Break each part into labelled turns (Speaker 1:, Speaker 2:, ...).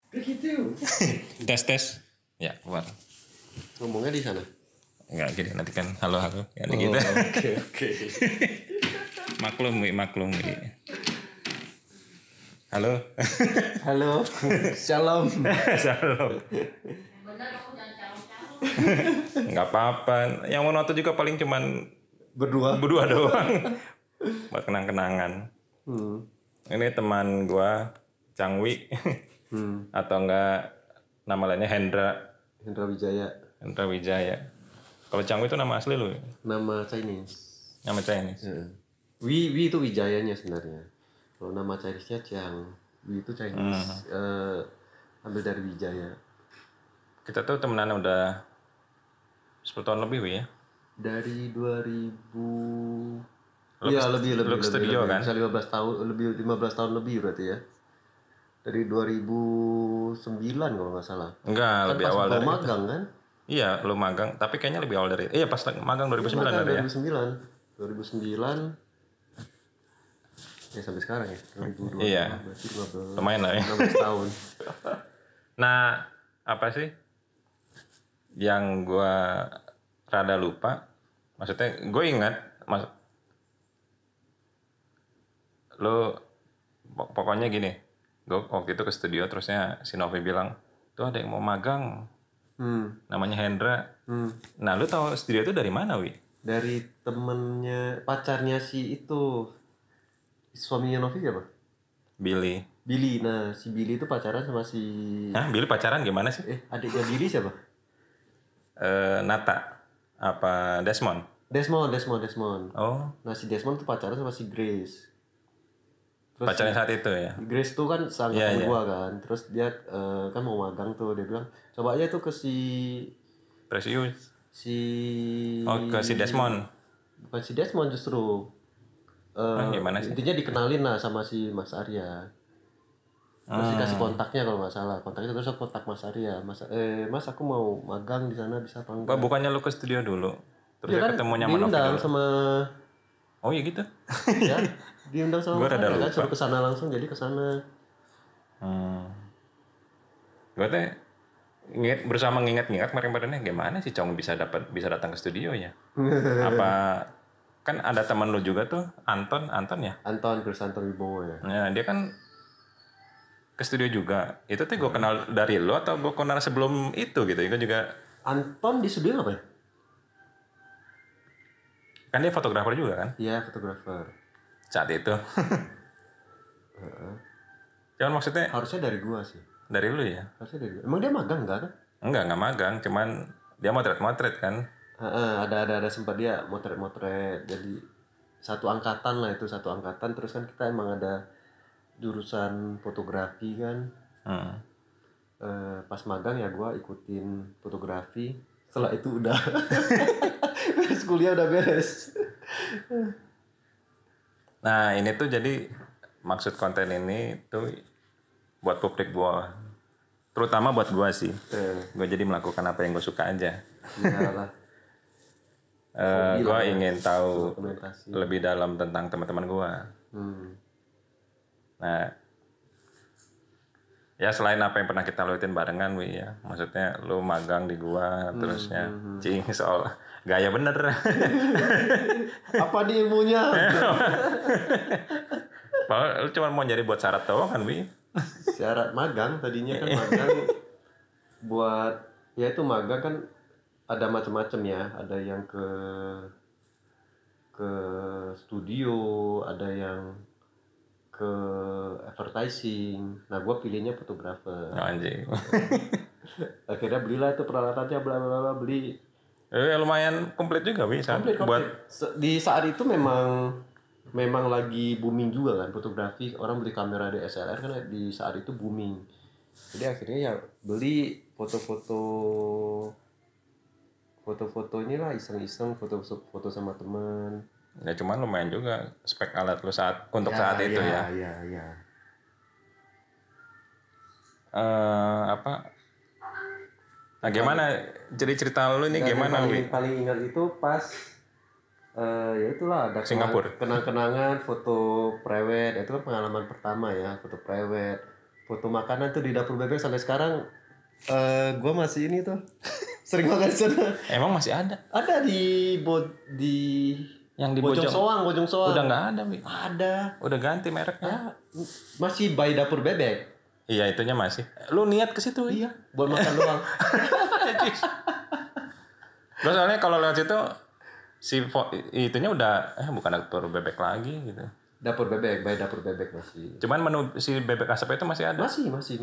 Speaker 1: Begitu.
Speaker 2: Tes. Ya, keluar.
Speaker 1: Ngomongnya di sana.
Speaker 2: Enggak gini nanti kan halo ya gitu.
Speaker 1: Oke.
Speaker 2: maklum Wi. Halo.
Speaker 1: Shalom.
Speaker 2: Shalom. Enggak apa-apa. Yang mau nonton juga paling cuman
Speaker 1: Berdua
Speaker 2: doang. Buat kenang-kenangan. Ini teman gua Cangwi. Atau enggak nama lainnya Hendra Wijaya. Kalau Cangwi itu nama asli lu?
Speaker 1: Nama Chinese.
Speaker 2: Nama Chinese.
Speaker 1: Wi itu Wijayanya sebenarnya. Kalau nama Chinese-nya Chiang. Wi itu Chinese. Ambil dari Wijaya.
Speaker 2: Kita tuh temenan udah 10 tahun lebih Wi ya.
Speaker 1: Dari 2000. Lebih.
Speaker 2: Lu ke studio kan?
Speaker 1: Bisa 15 tahun lebih berarti ya. Dari 2009 kalau nggak salah.
Speaker 2: Enggak, lebih awal dari
Speaker 1: magang kan?
Speaker 2: Iya, lu magang, tapi kayaknya lebih awal dari. Iya, pas magang 2009 ada ya.
Speaker 1: 2009. Ya sampai sekarang ya. 2002.
Speaker 2: Iya.
Speaker 1: Berarti
Speaker 2: Lumayan lah ya.
Speaker 1: 16 tahun.
Speaker 2: Nah, apa sih yang gua rada lupa? Maksudnya gue ingat lu pokoknya gini. Gue waktu itu ke studio terusnya si Novi bilang, "Tuh ada yang mau magang." Namanya Hendra. Nah, lu tahu studio itu dari mana, Wi?
Speaker 1: Dari temennya, pacarnya si itu. Suaminya Novi siapa?
Speaker 2: Billy.
Speaker 1: Nah si Billy itu pacaran sama si...
Speaker 2: Hah? Billy pacaran gimana sih?
Speaker 1: Adiknya Billy siapa?
Speaker 2: Nata. Apa Desmond?
Speaker 1: Desmond.
Speaker 2: Oh.
Speaker 1: Nah si Desmond tuh pacaran sama si Grace. Terus
Speaker 2: pacaran saat itu ya?
Speaker 1: Grace tuh kan seangkatan gua kan. Terus dia kan mau magang tuh. Dia bilang, coba aja tuh ke si...
Speaker 2: Precious.
Speaker 1: Ke
Speaker 2: si Desmond.
Speaker 1: Bukan si Desmond justru.
Speaker 2: Gimana sih?
Speaker 1: Intinya dikenalin lah sama si Mas Arya. Terus dikasih kontaknya kalau nggak salah. Kontaknya terus aku kontak Mas Arya. Mas aku mau magang di sana, bisa apa enggak?
Speaker 2: Bukannya lu ke studio dulu? Terus
Speaker 1: ya kan
Speaker 2: ketemunya sama Novi
Speaker 1: diundang
Speaker 2: dulu?
Speaker 1: sama...
Speaker 2: Oh iya gitu?
Speaker 1: Ya, diundang sama Mas Arya kan. Suruh kesana langsung, jadi kesana.
Speaker 2: Gue teh bersama ngingat-ngingat kemarin-kemarinnya gimana sih Cong bisa datang ke studio ya? Apa kan ada teman lu juga tuh Anton ya?
Speaker 1: Chris Anton Wibowo ya.
Speaker 2: Nah, dia kan ke studio juga. Itu tuh gue kenal dari lu atau gue kenal sebelum itu gitu? Gue juga.
Speaker 1: Anton di studio apa ya?
Speaker 2: Kan dia fotografer juga kan?
Speaker 1: Iya, fotografer.
Speaker 2: Saat itu. Cuman maksudnya
Speaker 1: harusnya dari gua sih.
Speaker 2: Dari lu ya?
Speaker 1: Harusnya dari gua. Emang dia magang enggak kan?
Speaker 2: Enggak magang, cuman dia motret kan?
Speaker 1: Ada sempat dia motret. Jadi satu angkatan terus kan kita emang ada jurusan fotografi kan. Pas magang ya gua ikutin fotografi. Setelah itu udah beres kuliah, udah beres.
Speaker 2: Nah ini tuh jadi maksud konten ini tuh buat publik gua, terutama buat gua sih. Gua jadi melakukan apa yang gua suka aja.
Speaker 1: Iyalah.
Speaker 2: Gua ingin tahu lebih dalam tentang teman-teman gua. Nah, ya selain apa yang pernah kita laluin barengan, Wi ya. Maksudnya lu magang di gua, terusnya cing soal gaya bener.
Speaker 1: Apa nih ilmunya?
Speaker 2: Padahal lu cuma mau nyari buat syarat doang kan, Wi?
Speaker 1: Syarat magang tadinya kan magang buat ya itu magang kan ada macam-macam ya. Ada yang ke studio, ada yang ke advertising. Nah, gue pilihnya fotografer.
Speaker 2: Anjing.
Speaker 1: Akhirnya belilah itu peralatannya, bla bla bla, beli.
Speaker 2: Lumayan komplit juga, Wi.
Speaker 1: Komplit. Buat di saat itu memang lagi booming juga kan fotografi. Orang beli kamera DSLR kan di saat itu booming. Jadi akhirnya ya beli foto-fotonya lah, iseng-iseng foto sama teman.
Speaker 2: Ya cuman lumayan juga spek alat lu saat itu ya.
Speaker 1: Iya.
Speaker 2: Nah gimana jadi cerita lu nih gimana, Wi?
Speaker 1: Paling ingat itu pas ya itulah ada
Speaker 2: Singapura.
Speaker 1: Kenang-kenangan foto prewed. Itu kan pengalaman pertama ya, foto prewed. foto makanan tuh di dapur bebek sampai sekarang. Gue masih ini tuh sering makan di sana.
Speaker 2: Emang masih ada?
Speaker 1: Ada di
Speaker 2: Yang di
Speaker 1: Bojong Soang.
Speaker 2: Udah nggak ada, Wi.
Speaker 1: Ada.
Speaker 2: Udah ganti mereknya.
Speaker 1: Masih by dapur bebek.
Speaker 2: Iya, itunya masih. Lu niat ke situ?
Speaker 1: Iya, buat makan doang.
Speaker 2: Gue soalnya kalau lewat situ itunya udah bukan dapur bebek lagi gitu.
Speaker 1: Dapur bebek, by dapur bebek masih.
Speaker 2: Cuman menu si bebek asap itu masih ada.
Speaker 1: Masih.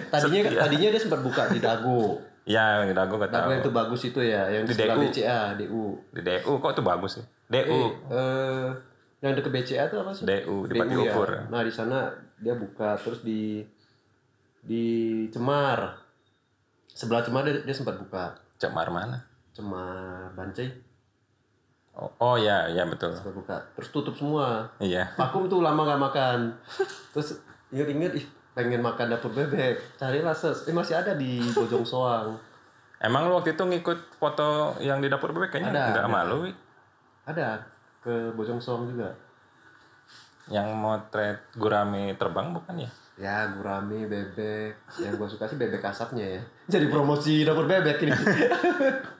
Speaker 2: Tadinya
Speaker 1: Tadinya dia sempat buka di Dago.
Speaker 2: Ya, di Dago gak tahu.
Speaker 1: Dago yang itu bagus itu ya, yang di sebelah BCA, DU.
Speaker 2: Di DU kok itu bagus sih? DU.
Speaker 1: Yang deket BCA itu apa sih?
Speaker 2: DU di Pati Ukur.
Speaker 1: Ya. Nah, di sana dia buka terus di Cemar. Sebelah Cemar dia sempat buka.
Speaker 2: Cemar mana?
Speaker 1: Cemar Bancai.
Speaker 2: Oh ya betul.
Speaker 1: Sempat buka. Terus tutup semua.
Speaker 2: Iya.
Speaker 1: Vakum tuh lama gak makan. Terus inget pengen makan dapur bebek. Carilah masih ada di Bojong Soang.
Speaker 2: Emang lu waktu itu ngikut foto yang di dapur bebek kayaknya nggak malu, Wi?
Speaker 1: Ada ke Bojong Soang juga.
Speaker 2: Yang motret gurame terbang bukan ya?
Speaker 1: Ya, gurame bebek. Yang gua suka sih bebek asapnya ya. Jadi promosi dapur bebek ini.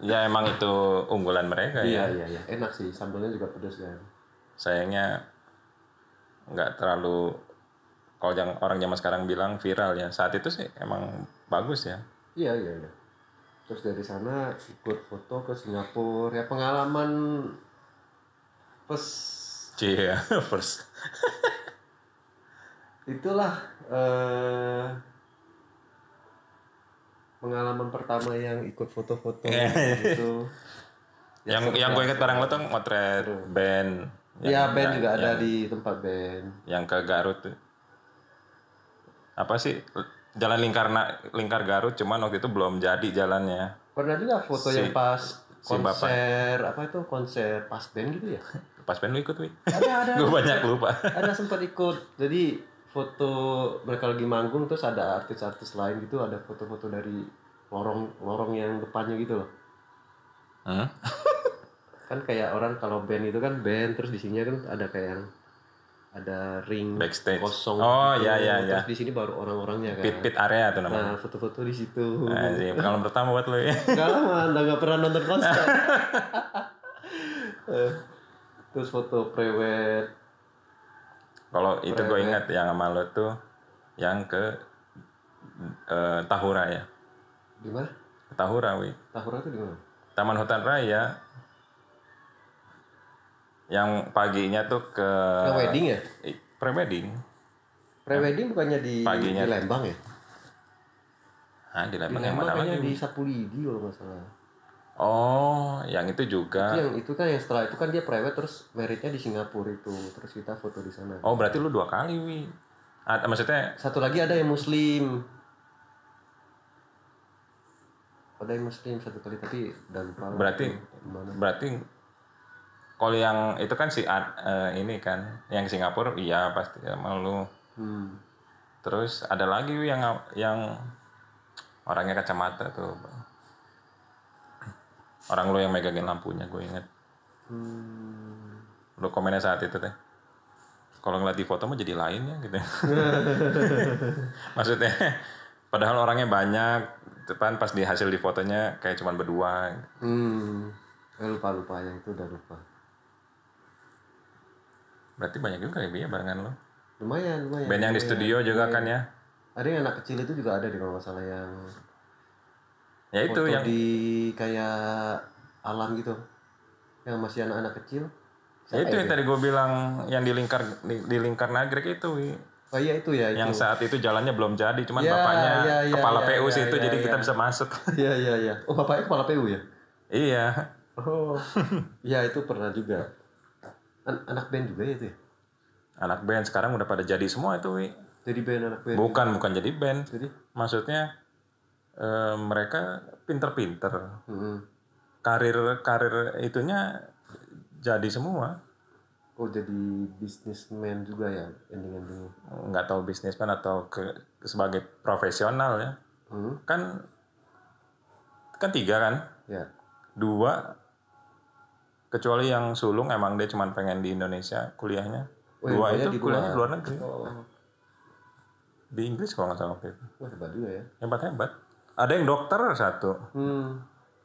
Speaker 2: Ya emang itu unggulan mereka ya.
Speaker 1: Iya. Enak sih, sambalnya juga pedas kan.
Speaker 2: Sayangnya nggak terlalu, kalau orang zaman sekarang bilang viral ya. Saat itu sih emang bagus ya.
Speaker 1: Iya. Terus dari sana ikut foto ke Singapura. Ya pengalaman first. Itulah pengalaman pertama yang ikut foto-foto gitu.
Speaker 2: Yang gue inget bareng lo tuh motret band.
Speaker 1: Iya, band juga ada di tempat band.
Speaker 2: Yang ke Garut tuh. Apa sih? Jalan lingkar Garut, cuman waktu itu belum jadi jalannya.
Speaker 1: Pernah juga foto yang pas konser, konser pas band gitu ya?
Speaker 2: Pas band lu ikut, Wi?
Speaker 1: Ada.
Speaker 2: Gue banyak lupa.
Speaker 1: Ada sempat ikut. Jadi foto mereka lagi manggung terus ada artis-artis lain gitu, ada foto-foto dari lorong yang depannya gitu loh. Kan kayak orang kalau band itu kan band terus di sini kan ada kayak ada ring
Speaker 2: backstage
Speaker 1: kosong.
Speaker 2: Oh
Speaker 1: gitu.
Speaker 2: ya.
Speaker 1: Terus di sini baru orang-orangnya kan.
Speaker 2: Pit area tuh namanya.
Speaker 1: Nah, foto-foto di situ.
Speaker 2: Kalau pertama buat lo ya.
Speaker 1: Enggak lama, nggak pernah nonton konser. Terus foto prewed.
Speaker 2: Kalau itu gue ingat yang sama lo tuh yang ke Tahura ya.
Speaker 1: Di mana?
Speaker 2: Tahura, Wi.
Speaker 1: Tahura itu di mana?
Speaker 2: Taman Hutan Raya. Yang paginya tuh ke
Speaker 1: wedding ya?
Speaker 2: Pre-wedding.
Speaker 1: Pre-wedding bukannya di Lembang ya?
Speaker 2: Di Lembang yang mana lagi?
Speaker 1: Di Sapulidi kalau nggak salah.
Speaker 2: Oh, yang itu juga.
Speaker 1: Itu kan yang setelah itu kan dia prewed terus meritnya di Singapura itu. Terus kita foto di sana.
Speaker 2: Oh, berarti lu 2 kali, Wi. Maksudnya
Speaker 1: satu lagi ada yang muslim. Ada yang muslim satu kali tapi udah lupa.
Speaker 2: Berarti kalau yang itu kan ini kan yang Singapura iya pasti sama lu. Terus ada lagi yang orangnya kacamata tuh. Orang lu yang megangin lampunya gue inget. Lu komennya saat itu teh. Kalau ngeliat di foto mah jadi lain ya gitu. Maksudnya padahal orangnya banyak, depan pas di hasil di fotonya kayak cuman berdua.
Speaker 1: Lupa yang itu udah lupa.
Speaker 2: Berarti banyak juga ya barengan lo.
Speaker 1: Lumayan.
Speaker 2: Band yang di studio juga kan ya.
Speaker 1: Ada yang anak kecil itu juga ada di kalau nggak salah yang.
Speaker 2: Ya itu yang
Speaker 1: di kayak alam gitu. Yang masih anak-anak kecil.
Speaker 2: Ya itu yang tadi gue bilang yang di lingkar Nagrek itu, Wi.
Speaker 1: Oh iya itu ya.
Speaker 2: Yang saat itu jalannya belum jadi, cuman bapaknya kepala PU sih itu jadi kita bisa masuk.
Speaker 1: Iya. Oh bapaknya kepala PU ya?
Speaker 2: Iya.
Speaker 1: Oh. Iya itu pernah juga. Anak band juga ya itu ya?
Speaker 2: Anak band sekarang udah pada jadi semua itu, Wi.
Speaker 1: Jadi band anak band?
Speaker 2: Bukan jadi band.
Speaker 1: Jadi?
Speaker 2: Maksudnya mereka pinter-pinter. Karir itunya jadi semua.
Speaker 1: Oh jadi businessman juga ya ending-endingnya?
Speaker 2: Nggak tahu businessman atau sebagai profesional ya. Kan 3 kan?
Speaker 1: Ya.
Speaker 2: 2 kecuali yang sulung emang dia cuma pengen di Indonesia kuliahnya. 2 itu kuliahnya di luar negeri. Di Inggris kalau nggak salah waktu itu.
Speaker 1: Wah, hebat juga ya.
Speaker 2: Hebat. Ada yang dokter satu.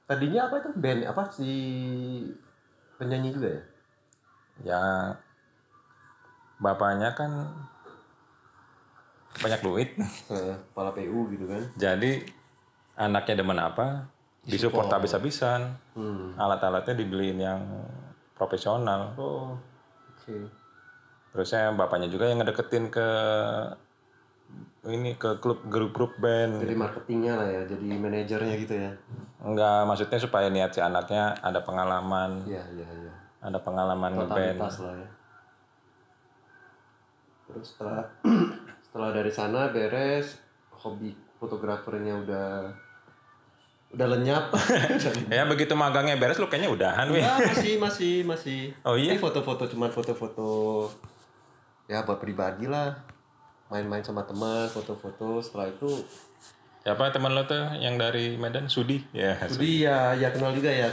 Speaker 1: Tadinya apa itu band apa si penyanyi juga ya?
Speaker 2: Ya bapaknya kan banyak duit.
Speaker 1: Kepala PU gitu kan.
Speaker 2: Jadi anaknya demen apa disupport habis-habisan. Alat-alatnya dibeliin yang profesional.
Speaker 1: Oh, oke.
Speaker 2: Terusnya bapaknya juga yang ngedeketin ke grup band.
Speaker 1: Jadi marketingnya lah ya, jadi manajernya gitu ya.
Speaker 2: Enggak, maksudnya supaya niat si anaknya ada pengalaman.
Speaker 1: Iya.
Speaker 2: Ada pengalaman ngeband.
Speaker 1: Totalitas lah ya. Terus setelah dari sana beres, hobi fotografernya udah lenyap.
Speaker 2: Ya begitu magangnya beres lu kayaknya udahan weh.
Speaker 1: Ya masih.
Speaker 2: Oh iya?
Speaker 1: Cuman foto-foto ya buat pribadi lah. Main-main sama teman, foto-foto. Setelah itu
Speaker 2: Siapa teman lo tuh yang dari Medan? Sudi. Ya.
Speaker 1: Sudi ya kenal juga ya.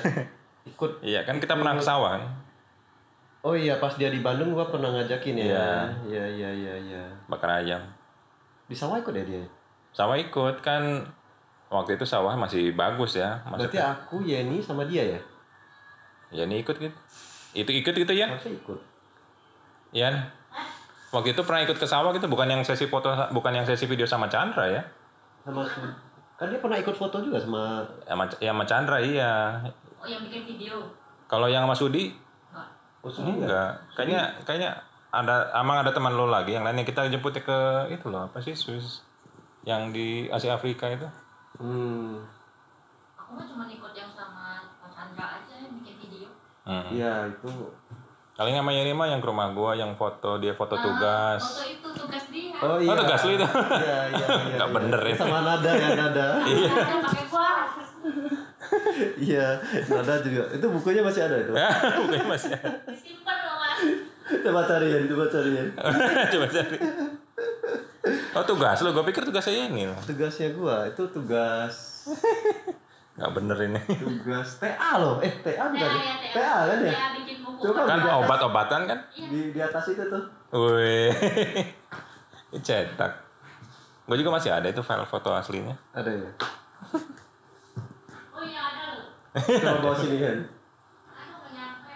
Speaker 1: Ikut.
Speaker 2: Iya kan kita pernah ke sawah kan?
Speaker 1: Oh iya, pas dia di Bandung gua pernah ngajakin ya. Iya.
Speaker 2: Bakar ayam.
Speaker 1: Di sawah ikut ya dia.
Speaker 2: Sawah ikut kan waktu itu sawah masih bagus ya.
Speaker 1: Berarti aku, Yeni sama dia ya?
Speaker 2: Ya ini ikut gitu. Itu ikut gitu ya?
Speaker 1: Harusnya ikut.
Speaker 2: Ian. Waktu itu pernah ikut ke sawah gitu, bukan yang sesi video sama Chandra ya?
Speaker 1: Kan dia pernah ikut foto juga sama
Speaker 2: sama Chandra iya.
Speaker 3: Oh yang bikin video.
Speaker 2: Kalau yang sama Sudi?
Speaker 1: Sudi
Speaker 2: enggak. Kayaknya ada teman lo lagi yang lainnya kita jemputnya ke itu loh, apa sih Swiss yang di Asia Afrika itu.
Speaker 3: Aku mah cuma ikut yang sama Mas Chandra aja yang bikin video.
Speaker 1: Iya itu.
Speaker 2: Kali sama Yeni mah yang ke rumah gua yang dia foto tugas.
Speaker 3: Foto itu tugas dia.
Speaker 1: Oh iya.
Speaker 2: Oh tugas lu itu.
Speaker 1: Iya.
Speaker 2: Nggak bener ya.
Speaker 1: Sama Nada ya Nada.
Speaker 3: Iya. Pakai gua.
Speaker 1: Iya, Nada juga. Itu bukunya masih ada itu.
Speaker 2: Bukannya masih.
Speaker 3: Disimpan loh Mas.
Speaker 1: Coba cariin.
Speaker 2: Coba cari. Oh tugas lu, gua pikir tugas saya ini.
Speaker 1: Tugasnya gua itu tugas.
Speaker 2: Nggak bener ini.
Speaker 1: Tugas TA loh. TA bukan? TA kan ya?
Speaker 3: Iya bikin buku.
Speaker 1: Coba
Speaker 2: Kan obat-obatan kan?
Speaker 1: Di atas itu tuh.
Speaker 2: Wih. Ini cetak. Gua juga masih ada itu file foto aslinya.
Speaker 1: Ada ya.
Speaker 3: Oh iya ada loh.
Speaker 1: Coba bawa sini kan.
Speaker 3: Aku nggak nyampe.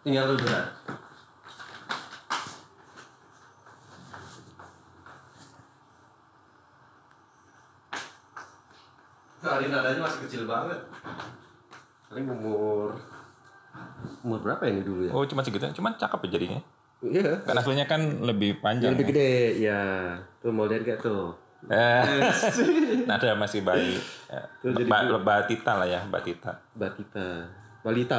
Speaker 1: Tinggal lu berat. Hari Nadanya masih kecil banget. Paling umur berapa ini dulu ya?
Speaker 2: Oh cuma segitu, cuma cakep ya jadinya.
Speaker 1: Iya.
Speaker 2: Kan aslinya kan lebih panjang.
Speaker 1: Lebih gede, ya. Tuh mau lihat gak tuh?
Speaker 2: Nada masih bayi. Batita lah ya, Batita.
Speaker 1: Balita.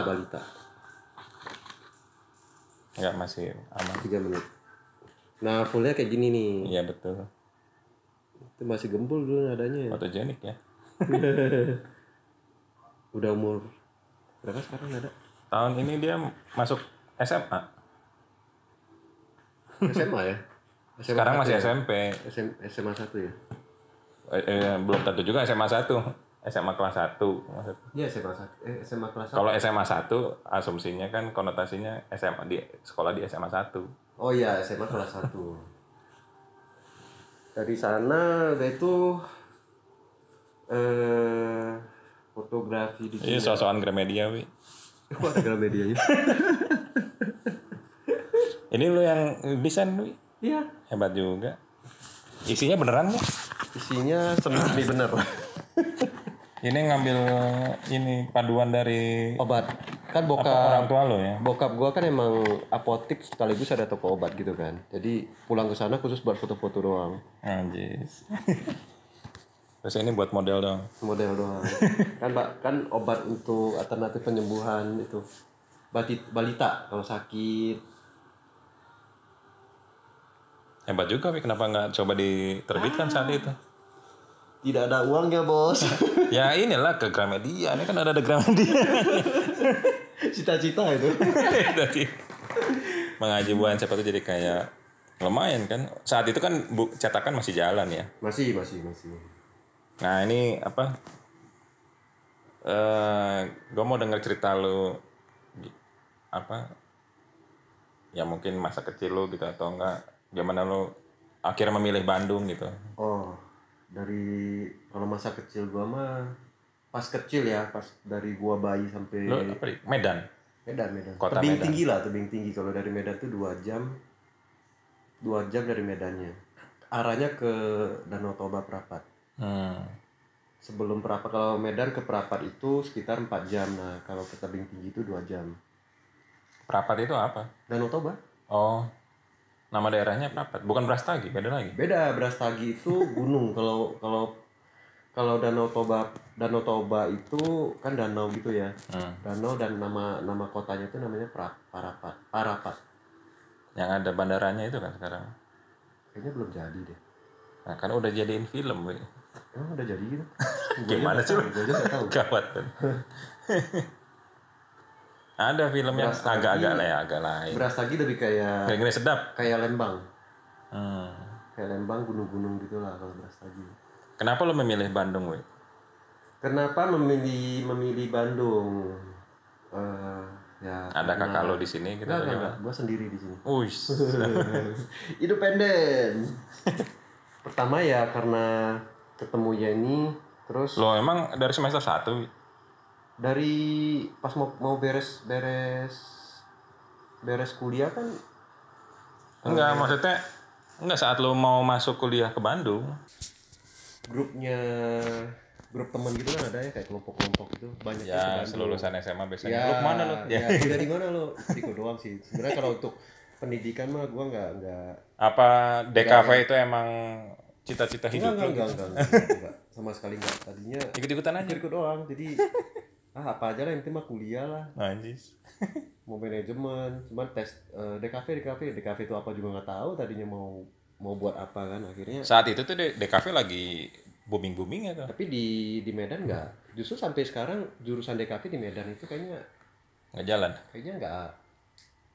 Speaker 2: Enggak masih aman.
Speaker 1: 3 menit. Nah, fullnya kayak gini nih.
Speaker 2: Iya betul.
Speaker 1: Itu masih gembul dulu nadanya.
Speaker 2: Fotogenik ya.
Speaker 1: Udah umur berapa sekarang Nada?
Speaker 2: Tahun ini dia masuk SMA.
Speaker 1: SMA ya?
Speaker 2: Sekarang masih
Speaker 1: ya?
Speaker 2: SMP.
Speaker 1: SMA 1 ya?
Speaker 2: Belum tentu juga SMA 1. SMA kelas 1 maksud.
Speaker 1: Iya SMA 1. SMA kelas 1.
Speaker 2: Kalau SMA 1 asumsinya kan konotasinya SMA di sekolah di SMA 1.
Speaker 1: Oh iya, SMA kelas 1. Dari sana udah itu fotografi di
Speaker 2: Iya, soal Gramedia, wi.
Speaker 1: Wah, ada Gramedia-nya.
Speaker 2: Ini lu yang desain, wi.
Speaker 1: Iya.
Speaker 2: Hebat juga. Isinya beneran nih?
Speaker 1: Isinya semi bener.
Speaker 2: Ini ngambil ini paduan dari
Speaker 1: Obat. Kan
Speaker 2: orang tua lo ya?
Speaker 1: Bokap gua kan emang apotik sekaligus ada toko obat gitu kan. Jadi pulang ke sana khusus buat foto-foto doang.
Speaker 2: Anjis. Terus ini buat model dong.
Speaker 1: Model doang. kan obat untuk alternatif penyembuhan itu. Balita kalau sakit.
Speaker 2: Hebat juga, wi. Kenapa nggak coba diterbitkan saat itu?
Speaker 1: Tidak ada uangnya, Bos.
Speaker 2: Ya inilah ke Gramedia. Ini kan ada Gramedia.
Speaker 1: Cita-cita itu.
Speaker 2: Tadi mengaji buan siapa tuh jadi kayak lumayan kan. Saat itu kan cetakan masih jalan ya.
Speaker 1: Masih.
Speaker 2: Nah ini apa? Gue mau denger cerita lu apa? Ya mungkin masa kecil lu gitu atau enggak? Gimana lu akhirnya memilih Bandung gitu?
Speaker 1: Oh, dari kalau masa kecil gua mah pas kecil ya, pas dari gua bayi sampai
Speaker 2: Lo apa di Medan?
Speaker 1: Medan.
Speaker 2: Kota
Speaker 1: Tebing
Speaker 2: Medan.
Speaker 1: tinggi lah, tebing tinggi. Kalau dari Medan tuh 2 jam. 2 jam dari Medannya. Arahnya ke Danau Toba Prapat. Sebelum Prapat, kalau Medan ke Prapat itu sekitar 4 jam. Nah, kalau ke tebing tinggi itu 2 jam.
Speaker 2: Prapat itu apa?
Speaker 1: Danau Toba?
Speaker 2: Oh, nama daerahnya Prapat, bukan Brastagi, beda lagi.
Speaker 1: Beda, Brastagi itu gunung. Kalau Danau Toba itu kan danau gitu ya. Danau, dan nama kotanya itu namanya Parapat.
Speaker 2: Yang ada bandaranya itu kan sekarang.
Speaker 1: Kayaknya belum jadi deh.
Speaker 2: Nah, kan udah jadiin film, Wi.
Speaker 1: Emang udah jadi gitu?
Speaker 2: Gimana sih?
Speaker 1: Gue aja nggak tahu.
Speaker 2: Gawat kan. Ada film yang
Speaker 1: Brastagi,
Speaker 2: agak lain.
Speaker 1: Brastagi lebih kayak
Speaker 2: Gini sedap.
Speaker 1: Lembang.
Speaker 2: Hmm.
Speaker 1: Kayak Lembang, gunung-gunung gitu lah kalau Brastagi.
Speaker 2: Kenapa lo memilih Bandung, Wi?
Speaker 1: Kenapa memilih Bandung? Ya.
Speaker 2: Ada kakak lo di sini gitu?
Speaker 1: Enggak. Gue sendiri di sini.
Speaker 2: Uish.
Speaker 1: Independen. Pertama ya karena ketemu Yeni, terus
Speaker 2: Lo emang dari semester 1, Wi?
Speaker 1: dari pas mau beres kuliah kan.
Speaker 2: Enggak, maksudnya enggak saat lo mau masuk kuliah ke Bandung.
Speaker 1: Grup teman gitu kan ada ya, kayak kelompok-kelompok gitu banyak
Speaker 2: Ya,
Speaker 1: ke Bandung.
Speaker 2: selulusan SMA biasanya.
Speaker 1: Ya,
Speaker 2: Lo kemana lo?
Speaker 1: Ya, dari mana lo? Ikut doang sih. Sebenarnya kalau untuk pendidikan mah gua nggak.
Speaker 2: Apa DKV itu emang cita-cita hidup lo?
Speaker 1: Enggak. Sama sekali enggak. Tadinya
Speaker 2: Ikut-ikutan aja.
Speaker 1: ikut doang. Jadi apa aja lah, yang penting mah kuliah lah.
Speaker 2: Anjis.
Speaker 1: Mau manajemen, cuman tes DKV itu apa juga nggak tahu. Tadinya mau buat apa kan, akhirnya.
Speaker 2: Saat itu tuh DKV lagi booming-boomingnya tuh.
Speaker 1: Tapi di Medan nggak. Justru sampai sekarang jurusan DKV di Medan itu kayaknya
Speaker 2: Nggak jalan.
Speaker 1: nggak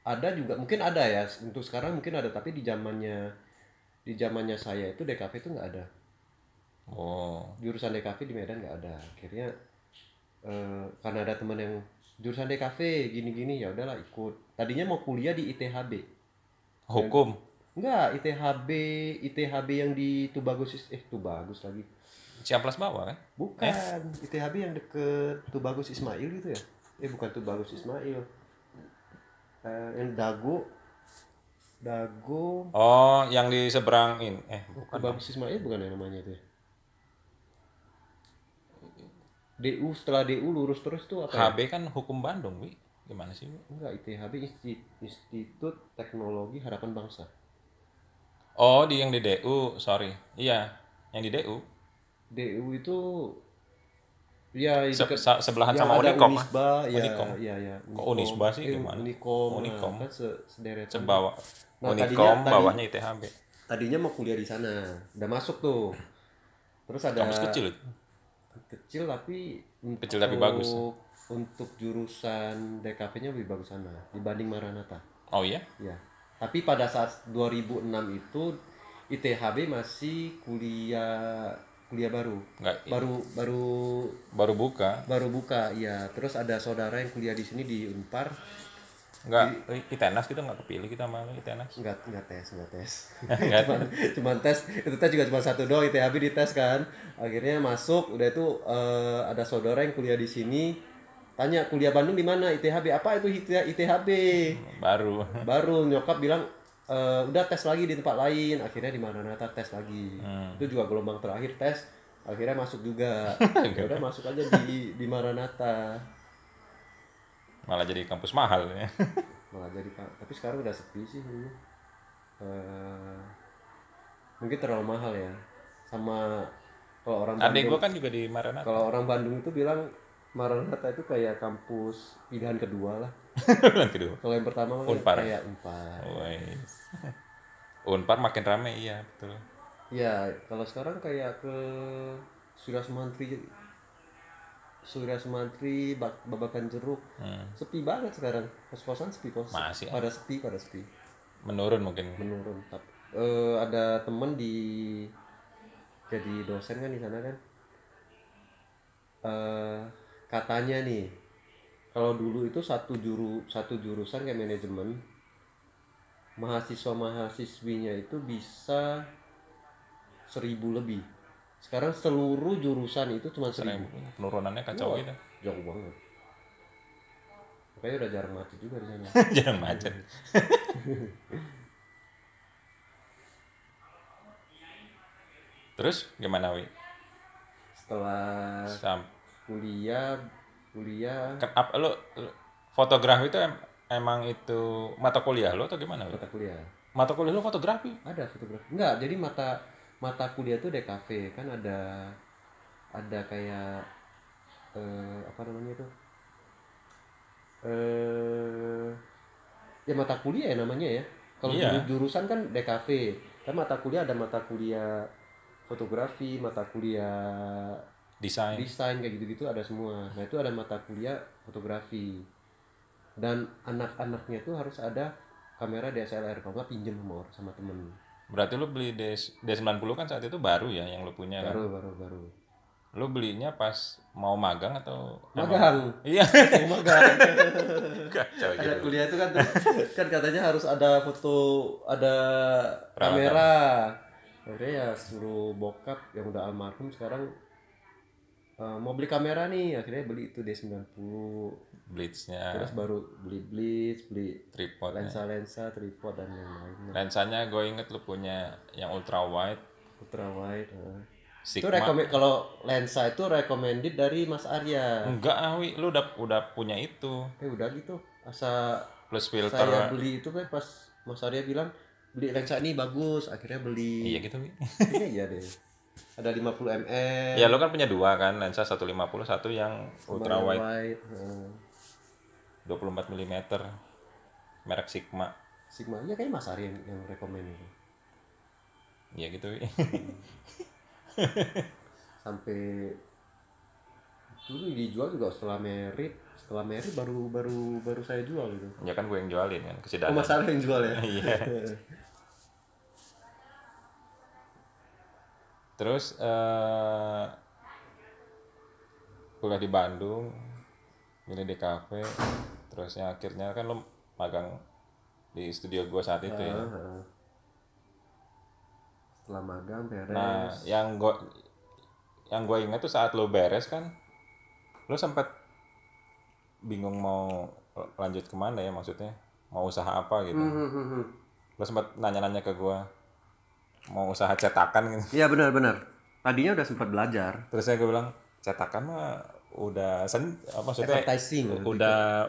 Speaker 1: ada juga. Mungkin ada ya untuk sekarang, mungkin ada, tapi di zamannya saya itu DKV itu nggak ada.
Speaker 2: Oh.
Speaker 1: Jurusan DKV di Medan nggak ada. Akhirnya karena ada teman yang jurusan DKV gini-gini, ya udahlah ikut. Tadinya mau kuliah di ITHB.
Speaker 2: Hukum.
Speaker 1: Enggak, ITHB yang di Tubagus lagi.
Speaker 2: Ciamplas bawah kan?
Speaker 1: Bukan, ITHB yang deket Tubagus Ismail gitu ya. Bukan Tubagus Ismail. Yang Dago.
Speaker 2: Oh, yang di seberang ini. Bukan.
Speaker 1: Tubagus Ismail bukan yang namanya itu ya. DU, setelah DU lurus terus tuh apa?
Speaker 2: HB kan Hukum Bandung, Wi. Gimana sih, Wi?
Speaker 1: Enggak, ITHB Institut Teknologi Harapan Bangsa.
Speaker 2: Oh, yang di DU, sorry. Iya, yang di DU.
Speaker 1: DU itu ya
Speaker 2: sebelahan
Speaker 1: yang
Speaker 2: sama
Speaker 1: ada
Speaker 2: Unikom.
Speaker 1: Unisba,
Speaker 2: Unikom.
Speaker 1: Ya.
Speaker 2: Kok Unisba sih gimana?
Speaker 1: Unikom.
Speaker 2: Unikom.
Speaker 1: Kan sederetan.
Speaker 2: Sebawah.
Speaker 1: Nah,
Speaker 2: Unikom bawahnya ITHB.
Speaker 1: Tadinya mau kuliah di sana. Udah masuk tuh. Terus ada
Speaker 2: Kampus kecil itu.
Speaker 1: Kecil tapi
Speaker 2: bagus.
Speaker 1: Untuk jurusan DKV-nya lebih bagus sana dibanding Maranatha.
Speaker 2: Oh iya?
Speaker 1: Ya. Tapi pada saat 2006 itu ITHB masih kuliah baru.
Speaker 2: Enggak.
Speaker 1: Baru
Speaker 2: buka.
Speaker 1: Ya. Terus ada saudara yang kuliah di sini di Unpar.
Speaker 2: Enggak, ITENAS kita enggak kepilih, kita malah ITENAS.
Speaker 1: Enggak tes. cuman tes. Itu tes juga cuma satu doang, ITHB dites kan. Akhirnya masuk, udah itu ada saudara yang kuliah di sini. Tanya, kuliah Bandung di mana? ITHB. Apa itu ITHB? Baru nyokap bilang udah tes lagi di tempat lain. Akhirnya di Maranatha tes lagi. Itu juga gelombang terakhir tes. Akhirnya masuk juga. Ya udah masuk aja di Maranatha.
Speaker 2: Malah jadi kampus mahal ya.
Speaker 1: Tapi sekarang udah sepi sih ini. Mungkin terlalu mahal ya. Sama kalau orang Bandung.
Speaker 2: Adik gua kan juga di Maranatha.
Speaker 1: Kalau orang Bandung itu bilang Maranatha itu kayak kampus pilihan kedua lah. Kalau yang pertama
Speaker 2: Unpar.
Speaker 1: Kayak Unpar.
Speaker 2: Unpar makin rame, iya betul.
Speaker 1: Ya, kalau sekarang kayak ke Surya Sumantri, Babakan Jeruk, sepi banget sekarang. Kos-kosan sepi.
Speaker 2: Masih.
Speaker 1: Pada sepi.
Speaker 2: Menurun mungkin.
Speaker 1: Ada temen jadi dosen kan di sana kan. Katanya nih, kalau dulu itu satu jurusan kayak manajemen, mahasiswa-mahasiswinya itu bisa 1000 lebih. Sekarang seluruh jurusan itu cuma 1000.
Speaker 2: Penurunannya kacau gitu.
Speaker 1: Jauh banget. Makanya udah jarang macet juga di sana.
Speaker 2: Jangan macet. Terus gimana Wi?
Speaker 1: Setelah
Speaker 2: Sam,
Speaker 1: kuliah
Speaker 2: apa lu fotografi itu emang itu mata kuliah lo atau gimana Wi?
Speaker 1: mata kuliah.
Speaker 2: Mata kuliah lo fotografi?
Speaker 1: Ada fotografi. Enggak, jadi mata kuliah tuh DKV kan ada kayak apa namanya itu? Ya mata kuliah ya namanya ya. Kalau
Speaker 2: Iya.
Speaker 1: jurusan kan DKV. Kan mata kuliah ada mata kuliah fotografi, mata kuliah
Speaker 2: Desain.
Speaker 1: kayak gitu-gitu ada semua. Nah, itu ada mata kuliah fotografi. Dan anak-anaknya tuh harus ada kamera DSLR, kalau nggak pinjem sama temen.
Speaker 2: Berarti lu beli D90 kan saat itu baru ya yang lu punya kan?
Speaker 1: Baru.
Speaker 2: Lu belinya pas mau magang atau
Speaker 1: Magang.
Speaker 2: Iya.
Speaker 1: Mau magang.
Speaker 2: Kacau
Speaker 1: Ada
Speaker 2: gitu.
Speaker 1: kuliah itu kan katanya harus ada foto, ada kamera. Akhirnya ya suruh bokap yang udah almarhum sekarang mau beli kamera nih, akhirnya beli itu D90.
Speaker 2: Blitznya,
Speaker 1: Terus baru beli blitz, beli
Speaker 2: tripodnya.
Speaker 1: lensa, tripod dan lain-lain.
Speaker 2: Lensanya gue inget lu punya yang ultra wide,
Speaker 1: Ultra wide. Itu
Speaker 2: Sigma.
Speaker 1: kalau lensa itu recommended dari Mas Arya.
Speaker 2: Enggak, Wi, lu udah punya itu.
Speaker 1: Udah gitu. Asa
Speaker 2: Plus filter.
Speaker 1: saya beli itu kan pas Mas Arya bilang beli lensa ini bagus, akhirnya beli.
Speaker 2: Iya gitu, Wi.
Speaker 1: Iya deh. Ada 50 mm.
Speaker 2: Ya lu kan punya dua kan, lensa 150, satu yang ultra wide 24 mm, merek Sigma.
Speaker 1: Sigma, ya kayak Mas Arya yang rekomend itu.
Speaker 2: Iya gitu, Wi.
Speaker 1: Sampai dulu dijual juga setelah merit baru saya jual gitu.
Speaker 2: Ya kan gue yang jualin kan ke si
Speaker 1: Oh, Mas Arya yang jual ya.
Speaker 2: Iya. Terus kuliah di Bandung, milih di kafe, terusnya akhirnya kan lo magang di studio gua saat itu ya.
Speaker 1: Setelah magang beres.
Speaker 2: Nah, yang gua ingat tuh saat lo beres kan, lo sempat bingung mau lanjut kemana ya, maksudnya mau usaha apa gitu. Lo sempat nanya-nanya ke gua mau usaha cetakan gitu.
Speaker 1: Iya benar. Tadinya udah sempat belajar.
Speaker 2: Terus saya bilang cetakan mah udah maksudnya
Speaker 1: Advertising.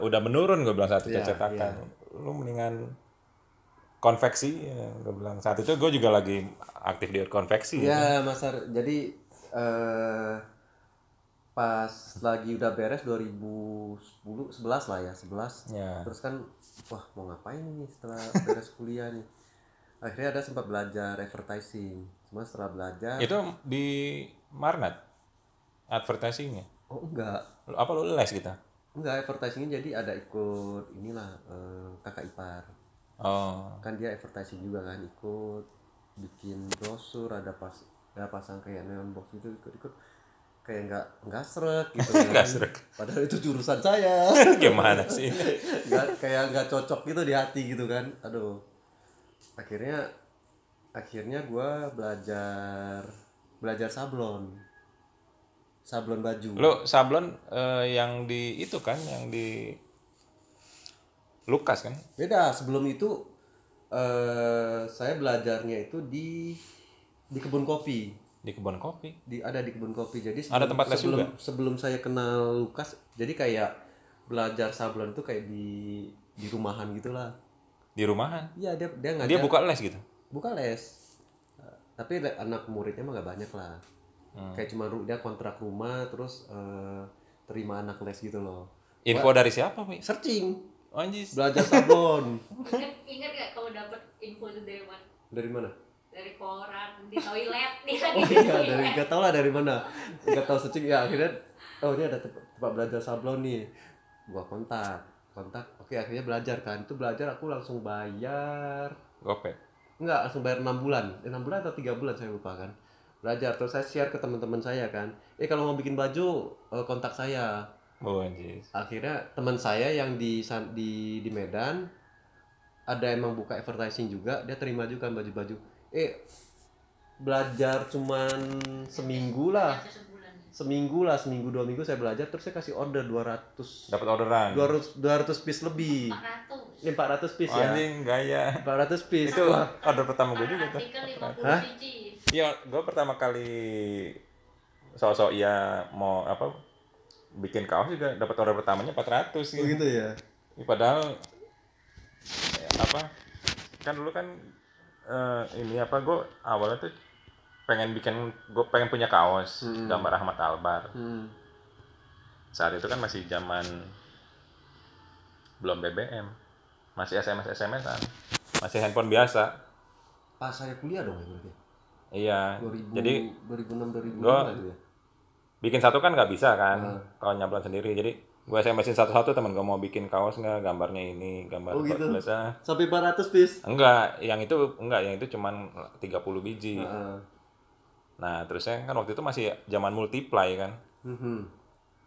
Speaker 2: udah menurun, gue bilang saat itu cetakan. Lu mendingan konveksi ya, gue bilang saat itu gue juga lagi aktif di konveksi.
Speaker 1: Iya Mas Ar, jadi pas lagi udah beres 2011 lah ya 11.
Speaker 2: Ya.
Speaker 1: Terus kan wah mau ngapain nih setelah beres kuliah nih. Akhirnya ada sempat belajar advertising. Cuma setelah belajar
Speaker 2: Itu di Marnat advertisingnya.
Speaker 1: oh enggak.
Speaker 2: Apa lu les gitu?
Speaker 1: Enggak, advertisingnya jadi ada ikut inilah kakak ipar.
Speaker 2: Oh.
Speaker 1: Kan dia advertising juga kan, ikut bikin brosur, ada pasang kayak neon box itu ikut kayak nggak srek gitu kan.
Speaker 2: Nggak srek.
Speaker 1: Padahal itu jurusan saya.
Speaker 2: Gimana sih?
Speaker 1: Nggak cocok gitu di hati gitu kan. Aduh. Akhirnya gue belajar sablon baju.
Speaker 2: Lu sablon yang di itu kan, yang di Lukas kan?
Speaker 1: Beda, sebelum itu saya belajarnya itu di kebun kopi.
Speaker 2: Di kebun kopi.
Speaker 1: Ada di kebun kopi. Jadi
Speaker 2: Ada tempat les juga?
Speaker 1: Sebelum saya kenal Lukas, jadi kayak belajar sablon itu kayak di rumahan gitulah.
Speaker 2: Di rumahan?
Speaker 1: Iya, dia ngajar.
Speaker 2: Dia buka les gitu?
Speaker 1: Buka les. Tapi anak muridnya mah gak banyak lah. Kayak cuma dia kontrak rumah terus terima anak les gitu loh.
Speaker 2: Info dari siapa, Pi?
Speaker 1: Searching.
Speaker 2: Anjis.
Speaker 1: Belajar sablon.
Speaker 3: Ingat gak kalau dapet info itu dari mana?
Speaker 1: Dari mana?
Speaker 3: Dari koran, di toilet, di
Speaker 1: Oh iya, nggak tahu lah dari mana. Nggak tahu searching ya akhirnya ini ada tempat belajar sablon nih. Gua kontak. Oke, akhirnya belajar kan. Itu belajar aku langsung bayar.
Speaker 2: Gopay.
Speaker 1: Enggak, langsung bayar 6 bulan. 6 bulan atau 3 bulan saya lupa kan. Belajar terus saya share ke teman-teman saya kan. Kalau mau bikin baju kontak saya.
Speaker 2: Oh anjis.
Speaker 1: Akhirnya teman saya yang di Medan ada emang buka advertising juga, dia terima juga baju-baju. belajar cuman seminggu lah.
Speaker 3: Belajar sebulan.
Speaker 1: Seminggu 2 minggu saya belajar, terus saya kasih order 200
Speaker 2: Dapat orderan.
Speaker 1: 200 piece lebih.
Speaker 3: 400.
Speaker 1: Ini 400 piece ya.
Speaker 2: Anjing gaya.
Speaker 1: 400 piece.
Speaker 2: Itu
Speaker 1: Wah.
Speaker 2: order pertama gue juga tuh.
Speaker 3: Artikel 50
Speaker 1: Hah?
Speaker 3: biji.
Speaker 2: Iya, gue pertama kali sok-sok ya mau apa bikin kaos juga dapat order pertamanya 400
Speaker 1: Oh
Speaker 2: gitu.
Speaker 1: gitu ya.
Speaker 2: Ya, padahal apa kan dulu kan ini apa gue awalnya tuh gue pengen punya kaos gambar Ahmad Albar. Saat itu kan masih zaman belum BBM, masih SMS-an, masih handphone biasa.
Speaker 1: Pas saya kuliah dong ya berarti.
Speaker 2: Iya.
Speaker 1: 2000,
Speaker 2: Jadi
Speaker 1: 2006 2005 itu ya.
Speaker 2: bikin satu kan nggak bisa kan kalau nyablon sendiri. Jadi gue SMS-in satu-satu teman gue mau bikin kaos nggak, gambarnya ini, gambar
Speaker 1: gitu.
Speaker 2: biasa.
Speaker 1: Sampai 400 piece.
Speaker 2: Enggak, yang itu cuman 30 biji.
Speaker 1: Heeh.
Speaker 2: Nah, terusnya kan waktu itu masih zaman multiply kan.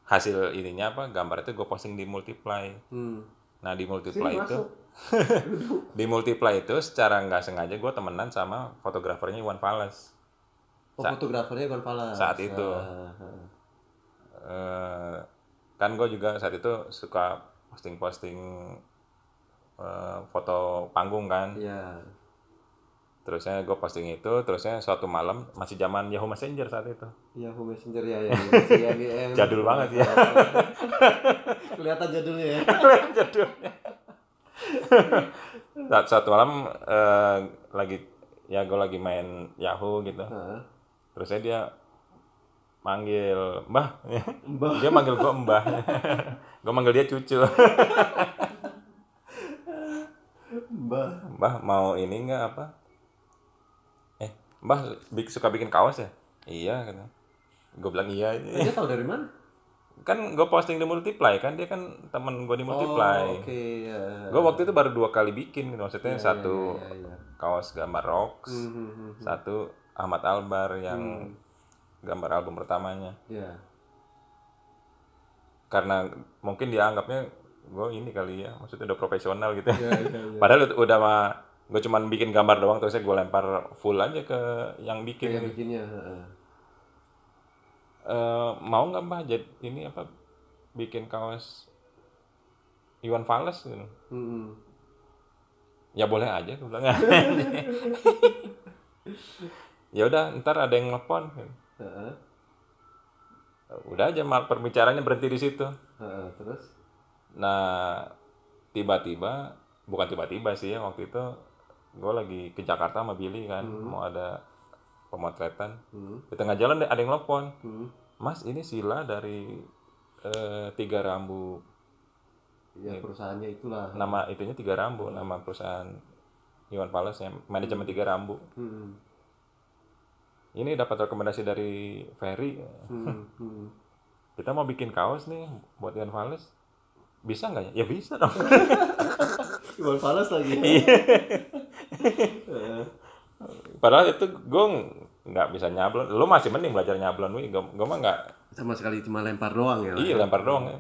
Speaker 2: Hasil ininya apa? Gambar itu gue posting di multiply. Nah, di multiply
Speaker 1: Sini
Speaker 2: itu
Speaker 1: masuk.
Speaker 2: di multiply itu secara nggak sengaja gue temenan sama fotografernya Iwan Fals.
Speaker 1: Oh, fotografernya Iwan Fals.
Speaker 2: Saat itu. Kan gue juga saat itu suka posting foto panggung kan.
Speaker 1: Iya.
Speaker 2: Terusnya gue posting itu, terusnya suatu malam masih zaman Yahoo Messenger saat itu.
Speaker 1: Yahoo Messenger ya, masih IM.
Speaker 2: Jadul banget ya.
Speaker 1: Kelihatan jadulnya ya.
Speaker 2: Jadulnya. Suatu malam gue lagi main Yahoo gitu. Terusnya dia manggil Mbah. Dia manggil gue Mbah. Gue manggil dia cucu. Mbah mau ini enggak apa? Mbah suka bikin kaos ya? Iya kan. Gue bilang iya.
Speaker 1: Dia tahu dari mana?
Speaker 2: Kan gue posting di multiply kan, dia kan temen gue di multiply.
Speaker 1: Oh, oke. Ya.
Speaker 2: Gue waktu itu baru 2 kali bikin, maksudnya satu kaos gambar Rocks, satu Ahmad Albar yang gambar album pertamanya.
Speaker 1: Iya.
Speaker 2: Karena mungkin dia anggapnya gue ini kali ya, maksudnya udah profesional gitu.
Speaker 1: Iya.
Speaker 2: Padahal udah mah gue cuman bikin gambar doang, terusnya gue lempar full aja ke yang bikin.
Speaker 1: Yang bikinnya.
Speaker 2: Mau nggak Mbah jadi ini apa bikin kaos Iwan Fals gitu. Ya boleh aja gue bilang. Ya udah ntar ada yang telepon. Udah aja perbicaraannya berhenti di situ.
Speaker 1: Terus?
Speaker 2: Nah bukan tiba-tiba sih ya, waktu itu gue lagi ke Jakarta sama Billy kan, mau ada pemotretan. Di tengah jalan ada yang telepon. Mas ini Sila dari Tiga Rambu.
Speaker 1: Ya perusahaannya itulah.
Speaker 2: Nama itunya Tiga Rambu, nama perusahaan Iwan Fals yang manajemen Tiga Rambu. Ini dapat rekomendasi dari Ferry. Kita mau bikin kaos nih buat Iwan Fals. Bisa nggak ya? Ya bisa dong.
Speaker 1: Iwan Fals lagi.
Speaker 2: Padahal itu gue nggak bisa nyablon. Lu masih mending belajar nyablon, gue mah nggak.
Speaker 1: Sama sekali cuma lempar doang ya.
Speaker 2: Iya lempar doang ya.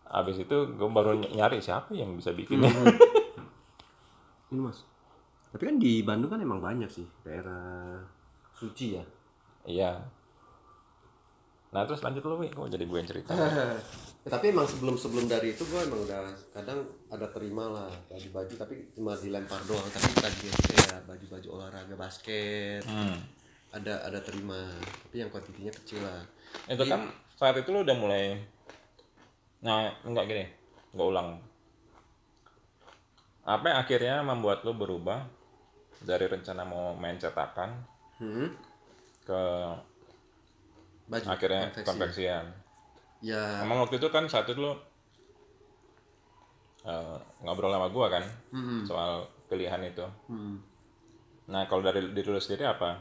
Speaker 2: Abis itu gue baru nyari siapa yang bisa bikinnya.
Speaker 1: Ini Mas. Tapi kan di Bandung kan emang banyak sih daerah suci ya.
Speaker 2: Iya. Nah terus lanjut lu, kok jadi gue yang cerita.
Speaker 1: Tapi emang sebelum dari itu gue emang udah kadang ada terima lah baju-baju, tapi cuma dilempar doang. Tapi tadi kayak baju-baju olahraga basket ada terima, tapi yang kuantitinya kecil lah.
Speaker 2: Itu kan saat itu lu udah mulai. Nah enggak gini, gue ulang. Apa yang akhirnya membuat lu berubah dari rencana mau main cetakan ke
Speaker 1: baju
Speaker 2: akhirnya konveksian?
Speaker 1: Ya.
Speaker 2: Emang waktu itu kan saat itu lu ngobrol sama gua kan soal pilihan itu. Nah kalau dari diri lu sendiri apa?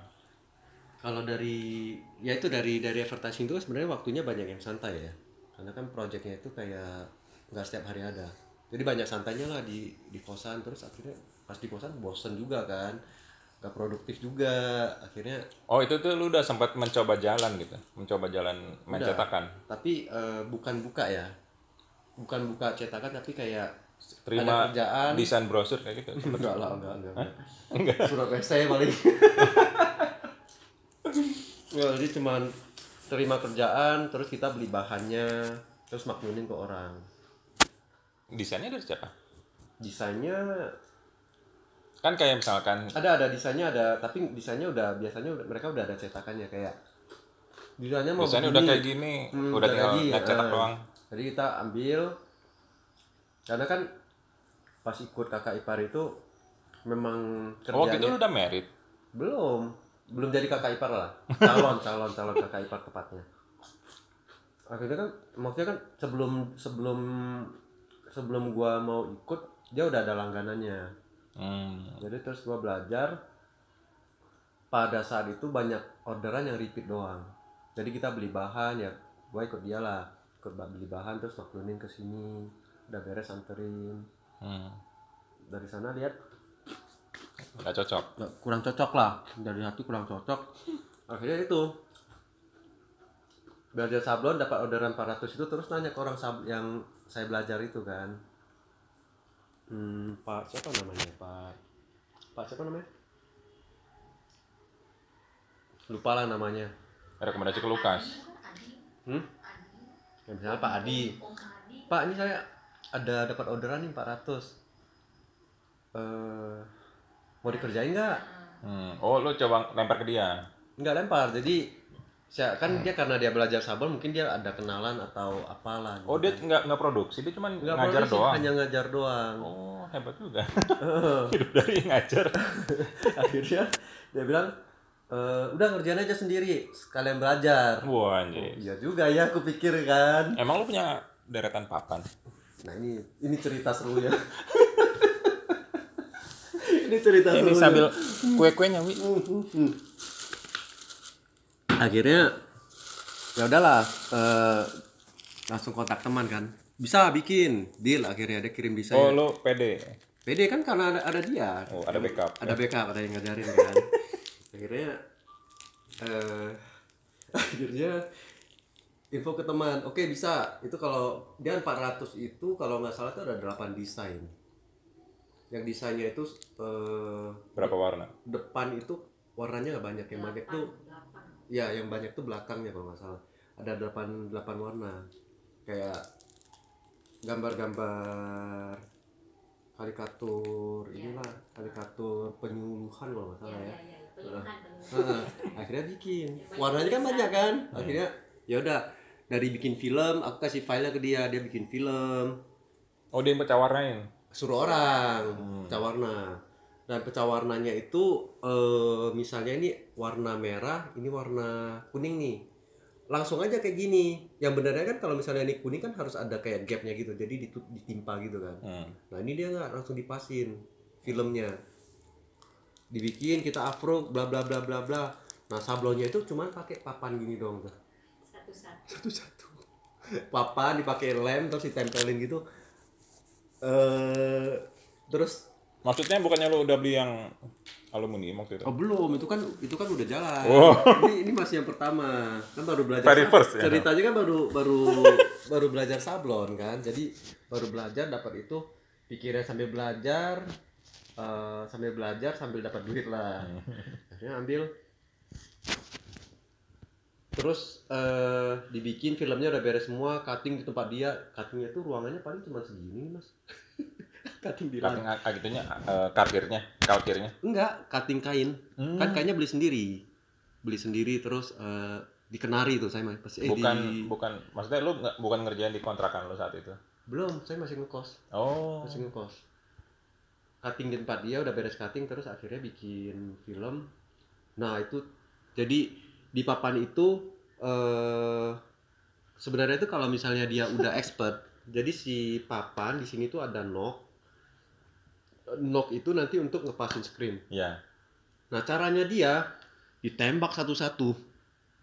Speaker 1: Kalau dari advertising itu sebenarnya waktunya banyak yang santai ya, karena kan projectnya itu kayak nggak setiap hari ada, jadi banyak santainya lah di kosan. Terus akhirnya pas di kosan bosen juga kan, nggak produktif juga akhirnya.
Speaker 2: Oh itu tuh lu udah sempat mencoba jalan main cetakan?
Speaker 1: Tapi bukan buka cetakan, tapi kayak
Speaker 2: terima
Speaker 1: kerjaan.
Speaker 2: desain brosur kayak gitu.
Speaker 1: Enggak lah, enggak. Surat essay paling. Ya, jadi cuman terima kerjaan, terus kita beli bahannya, terus maklumin ke orang.
Speaker 2: Desainnya dari siapa?
Speaker 1: Desainnya
Speaker 2: Kan kayak misalkan
Speaker 1: ada desainnya ada, tapi desainnya mereka udah ada cetakannya kayak desainnya
Speaker 2: udah kayak gini, udah tinggal ngecetak doang.
Speaker 1: Jadi kita ambil, karena kan pas ikut kakak ipar itu memang kerjanya.
Speaker 2: Oh gitu lu udah married?
Speaker 1: Belum jadi kakak ipar lah, calon kakak ipar tepatnya. Akhirnya kan maksudnya kan sebelum gua mau ikut dia udah ada langganannya. Jadi terus gua belajar, pada saat itu banyak orderan yang repeat doang. Jadi kita beli bahan ya, gua ikut dia lah, ikut beli bahan terus maklumin ke sini, udah beres anterin. Dari sana lihat
Speaker 2: nggak cocok,
Speaker 1: kurang cocok lah, dari hati kurang cocok. Akhirnya itu belajar sablon, dapat orderan 400 itu, terus nanya ke orang yang saya belajar itu kan. Pak siapa namanya? Pak siapa namanya? Lupa lah namanya.
Speaker 2: rekomendasi ke Lukas.
Speaker 1: Ya, misalnya Pak Adi. Pak, ini saya ada dapat orderan nih 400. Mau dikerjain nggak?
Speaker 2: Oh lu coba lempar ke dia?
Speaker 1: Nggak lempar, jadi kan dia karena dia belajar sablon, mungkin dia ada kenalan atau apalah gitu.
Speaker 2: Oh dia nggak produksi, dia cuma ngajar
Speaker 1: produksi,
Speaker 2: doang?
Speaker 1: Hanya ngajar doang.
Speaker 2: Oh hebat juga. Hidup dari ngajar.
Speaker 1: Akhirnya dia bilang, udah ngerjain aja sendiri, sekalian belajar.
Speaker 2: Wah anjir.
Speaker 1: Iya juga ya, aku pikir kan.
Speaker 2: Emang lu punya deretan papan?
Speaker 1: Nah ini cerita seru ya. Ini cerita seru.
Speaker 2: Ini sambil kue-kuenya, Wi.
Speaker 1: Akhirnya ya udahlah, langsung kontak teman kan, bisa bikin deal. Akhirnya dia kirim desain.
Speaker 2: Oh lu pede
Speaker 1: kan karena ada dia.
Speaker 2: Oh ada backup,
Speaker 1: ada yang ngajarin kan. Akhirnya info ke teman, oke bisa. Itu kalau dia 400 itu kalau nggak salah itu ada 8 desain. Yang desainnya itu
Speaker 2: berapa warna?
Speaker 1: depan itu warnanya nggak banyak, yang banyak tuh ya, yang banyak tuh belakangnya kalau nggak salah. Ada 8 warna. Kayak gambar-gambar karikatur, karikatur penyuluhan kalau nggak salah ya. Akhirnya bikin. Warnanya kan banyak kan. Akhirnya ya udah, dari bikin film, aku kasih filenya ke dia bikin film.
Speaker 2: Oh dia yang pecah warnain?
Speaker 1: Suruh orang pecah warna. Dan pecah warnanya itu misalnya ini warna merah, ini warna kuning nih, langsung aja kayak gini. Yang benarnya kan kalau misalnya ini kuning kan harus ada kayak gapnya gitu, jadi ditimpa gitu kan. Nah ini dia nggak, langsung dipasin filmnya, dibikin, kita afro bla bla bla bla bla. Nah sablonnya itu cuma pakai papan gini dong tuh, satu-satu papan dipakai lem terus ditempelin gitu. Terus
Speaker 2: maksudnya bukannya lu udah beli yang aluminium waktu itu?
Speaker 1: Oh belum, itu kan udah jalan.
Speaker 2: Oh.
Speaker 1: Ini masih yang pertama, kan baru belajar.
Speaker 2: Very first, ya?
Speaker 1: Ceritanya kan baru belajar sablon kan, jadi baru belajar, dapat itu, pikirnya sambil belajar sambil dapat duit lah. Akhirnya ambil, terus dibikin filmnya udah beres semua, cutting di tempat dia. Cuttingnya tuh ruangannya paling cuma segini mas. Cutting di
Speaker 2: cutting gitunya, kalkirnya?
Speaker 1: Enggak, cutting kain. Kan kainnya beli sendiri terus dikenari tuh saya pasti.
Speaker 2: Bukan, maksudnya lu bukan ngerjain di kontrakan lu saat itu?
Speaker 1: Belum, saya masih ngekos.
Speaker 2: Oh.
Speaker 1: Masih ngekos. Cutting di tempat dia udah beres cutting, terus akhirnya bikin film. Nah itu jadi di papan itu sebenarnya itu kalau misalnya dia udah expert, jadi si papan di sini tuh ada knock itu nanti untuk ngepasin screen.
Speaker 2: Iya.
Speaker 1: Nah caranya dia ditembak satu-satu.